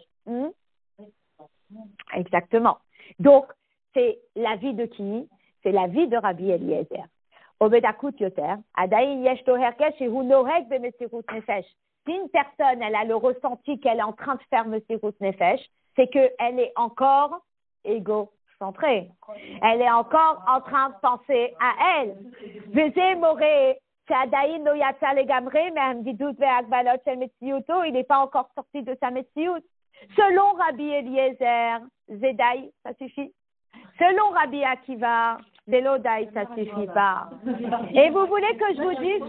Exactement. Donc, c'est la vie de qui? C'est la vie de Rabbi Eliezer. Obedakut yoter, adayin yesh to herkesh et hu noreg be Messirut Nefesh. Si une personne, elle a le ressenti qu'elle est en train de faire Messirut Nefesh, c'est qu'elle est encore égocentrée. Elle est encore en train de penser à elle. Veze moré, שעדיין לא יצא לגמרי מהמדידות וההגבלות של מציאותו, il n'est pas encore sorti de sa מציאות. Selon Rabbi Eliezer, Zedai, ça suffit. Selon Rabbi Akiva, Velodai, ça suffit pas. Et vous voulez que je vous dise,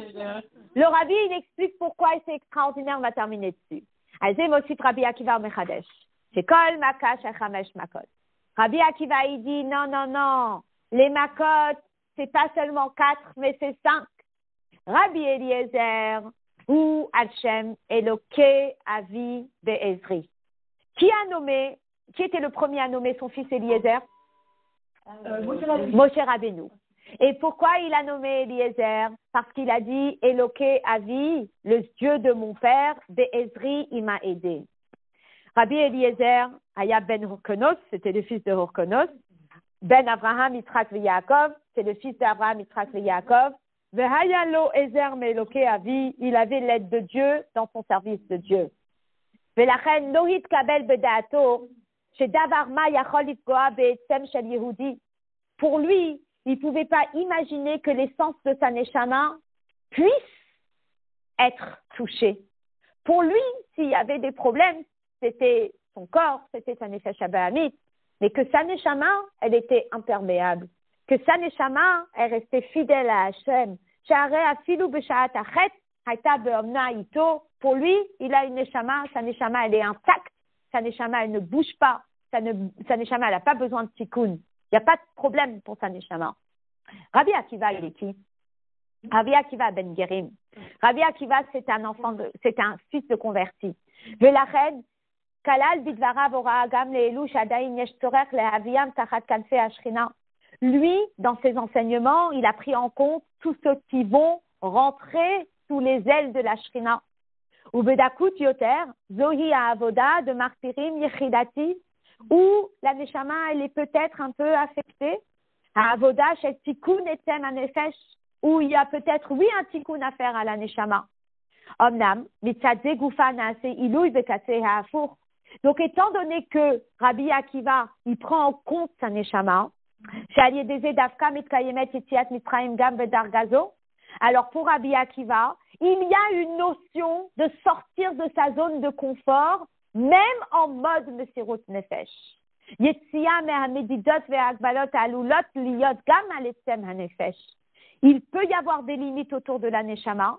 le Rabbi, il explique pourquoi c'est extraordinaire, on va terminer dessus. Azé Mosit Rabbi Akiva Mechadesh. C'est Kol Makash Achamesh Makot. Rabbi Akiva, il dit, non, les Makot, c'est pas seulement 4, mais c'est 5. Rabbi Eliezer ou Hachem Eloké Avi Be'ezri. Qui était le premier à nommer son fils Eliezer? Moshe Rabbeinu. Et pourquoi il a nommé Eliezer? Parce qu'il a dit Eloké Avi, le Dieu de mon père, Be'ezri, il m'a aidé. Rabbi Eliezer, Aya ben Horkonos, c'était le fils de Horkonos. Ben Abraham, Yitzhak et Yaakov, c'est le fils d'Abraham, Yitzhak et Yaakov. Vehayalo Ezer Meloké Avi, il avait l'aide de Dieu dans son service de Dieu. Velachen Lohit Kabel Bedato, chez Davar Ma Yachol Ifgoa Be'etzem Shel Yehudi. Pour lui, il ne pouvait pas imaginer que l'essence de sa neshama puisse être touchée. Pour lui, s'il y avait des problèmes, c'était son corps, c'était sa nefesh habahamit, mais que sa neshama, elle était imperméable. Que sa neshama, elle restait fidèle à Hachem. Pour lui, il a une neshama, sa neshama, elle est intacte, sa neshama, elle ne bouge pas, sa neshama, elle n'a pas besoin de tikkun. Il n'y a pas de problème pour sa neshama. Rabbi Akiva, il est qui? Rabbi Akiva ben Gerim. Rabbi Akiva, c'est un fils de converti. Velached, Kalal bidvarav ora gam leelu shadayin yesh tzorech lehaviam tachat kanfei hashchina. Lui, dans ses enseignements, il a pris en compte tous ceux qui vont rentrer sous les ailes de la Shrina. Ou Bedakut Yoter, Zohi Avoda de Martirim Yechidati, où la Neshama, elle est peut-être un peu affectée. Avoda Shel Tikkun Etzem Hanefesh, où il y a peut-être, oui, un Tikkun à faire à la Neshama. Omnam, Mitzadze Gufa Naase Ilui Bekatse Ha'afur. Donc, étant donné que Rabbi Akiva, il prend en compte sa Neshama, alors pour Rabbi Akiva, il y a une notion de sortir de sa zone de confort, même en mode Messirut Nefesh. Il peut y avoir des limites autour de la Neshama.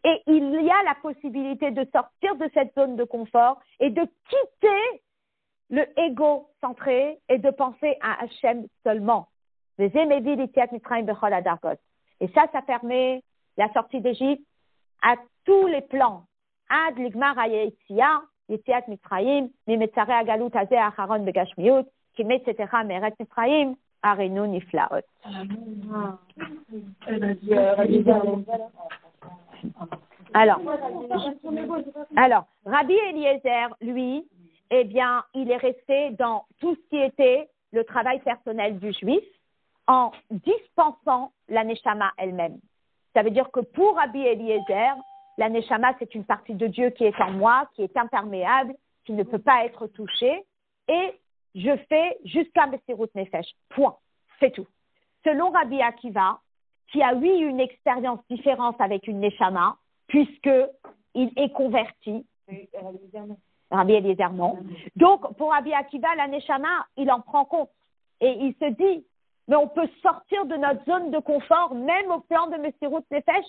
Et il y a la possibilité de sortir de cette zone de confort et de quitter le ego centré et de penser à Hachem seulement. Et ça permet la sortie d'Égypte à tous les plans. Ad ligmar hayetzia, yetziat Mitzrayim, mimetzare agalut hazeh acharon begashmiut, kimetzetera meret Mitzrayim, arenu niflaot. Alors, Rabbi Eliezer, lui, eh bien, il est resté dans tout ce qui était le travail personnel du juif en dispensant la neshama elle-même. Ça veut dire que pour Rabbi Eliezer, la neshama, c'est une partie de Dieu qui est en moi, qui est imperméable, qui ne peut pas être touchée, et je fais jusqu'à Messirut Nefesh. Point. C'est tout. Selon Rabbi Akiva, qui a, oui, une expérience différente avec une Neshama, puisqu'il est converti. Rabbi Eliezer, non. Donc, pour Rabbi Akiva, la Neshama, il en prend compte. Et il se dit, mais on peut sortir de notre zone de confort, même au plan de Messirut Nefesh,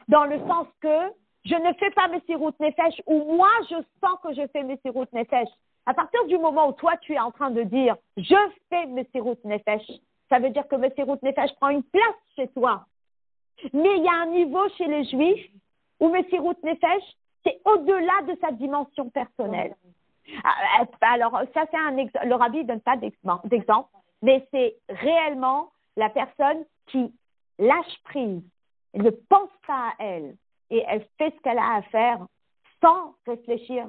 dans le sens que je ne fais pas Messirut Nefesh, ou moi, je sens que je fais Messirut Nefesh. À partir du moment où toi, tu es en train de dire, je fais Messirut Nefesh, ça veut dire que Messirut Nefesh prend une place chez toi. Mais il y a un niveau chez les Juifs où Messirut Nefesh, c'est au-delà de sa dimension personnelle. Alors, ça, c'est un exemple. Le Rabbi ne donne pas d'exemple, mais c'est réellement la personne qui lâche prise, elle ne pense pas à elle, et elle fait ce qu'elle a à faire sans réfléchir,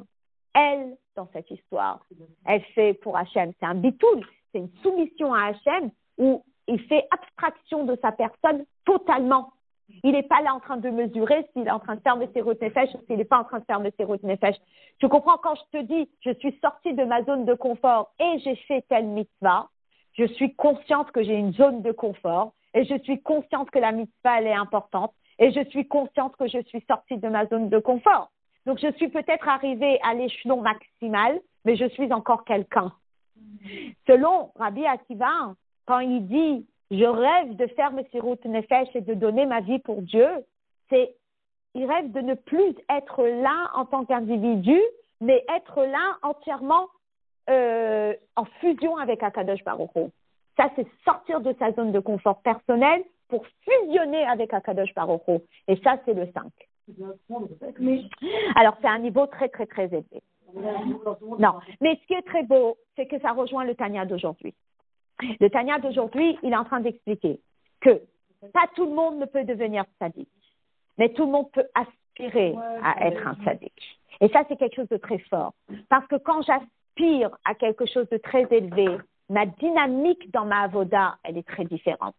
elle, dans cette histoire. Elle fait pour Hachem. C'est un bitoul, c'est une soumission à Hachem où il fait abstraction de sa personne totalement. Il n'est pas là en train de mesurer s'il est en train de faire Messirut Nefesh ou s'il n'est pas en train de faire Messirut Nefesh. Tu comprends, quand je te dis, je suis sortie de ma zone de confort et j'ai fait telle mitzvah, je suis consciente que j'ai une zone de confort et je suis consciente que la mitzvah, elle est importante et je suis consciente que je suis sortie de ma zone de confort. Donc, je suis peut-être arrivée à l'échelon maximal, mais je suis encore quelqu'un. Selon Rabbi Akiva, quand il dit « je rêve de faire Messirut Nefesh et de donner ma vie pour Dieu », il rêve de ne plus être là en tant qu'individu, mais être là entièrement en fusion avec Akadosh Baruch Hu. Ça, c'est sortir de sa zone de confort personnel pour fusionner avec Akadosh Baruch Hu. Et ça, c'est le 5. Alors, c'est un niveau très, très, très élevé. Non, mais ce qui est très beau, c'est que ça rejoint le Tanya d'aujourd'hui. Le Tanya d'aujourd'hui, il est en train d'expliquer que pas tout le monde ne peut devenir tzaddik, mais tout le monde peut aspirer à être un tzaddik. Et ça, c'est quelque chose de très fort. Parce que quand j'aspire à quelque chose de très élevé, ma dynamique dans ma avoda, elle est très différente.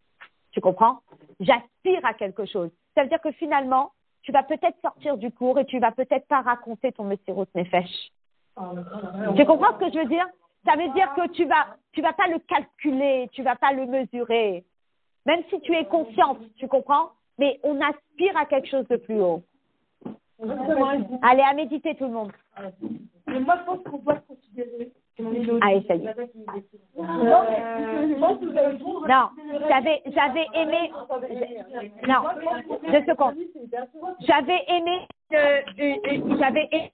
Tu comprends? J'aspire à quelque chose. Ça veut dire que finalement, tu vas peut-être sortir du cours et tu vas peut-être pas raconter ton Messirut Nefesh. Tu comprends ce que je veux dire? Ça veut dire que tu vas pas le calculer, tu vas pas le mesurer. Même si tu es consciente, tu comprends? Mais on aspire à quelque chose de plus haut. Allez, à méditer tout le monde. Mais moi, je pense qu'on peut considérer. Allez, ça y est. Non, j'avais aimé. Non, 2 secondes. J'avais aimé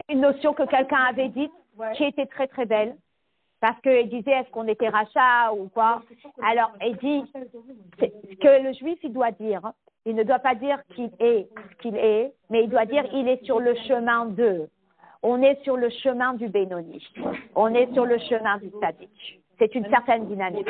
une notion que quelqu'un avait dite qui était très très belle. Parce qu'il disait, est-ce qu'on était rachat ou quoi? Alors, il dit que le juif, il doit dire, il ne doit pas dire qu'il est ce qu'il est, mais il doit dire il est sur le chemin de. On est sur le chemin du Benoni. On est sur le chemin du Tzaddik. C'est une certaine dynamique.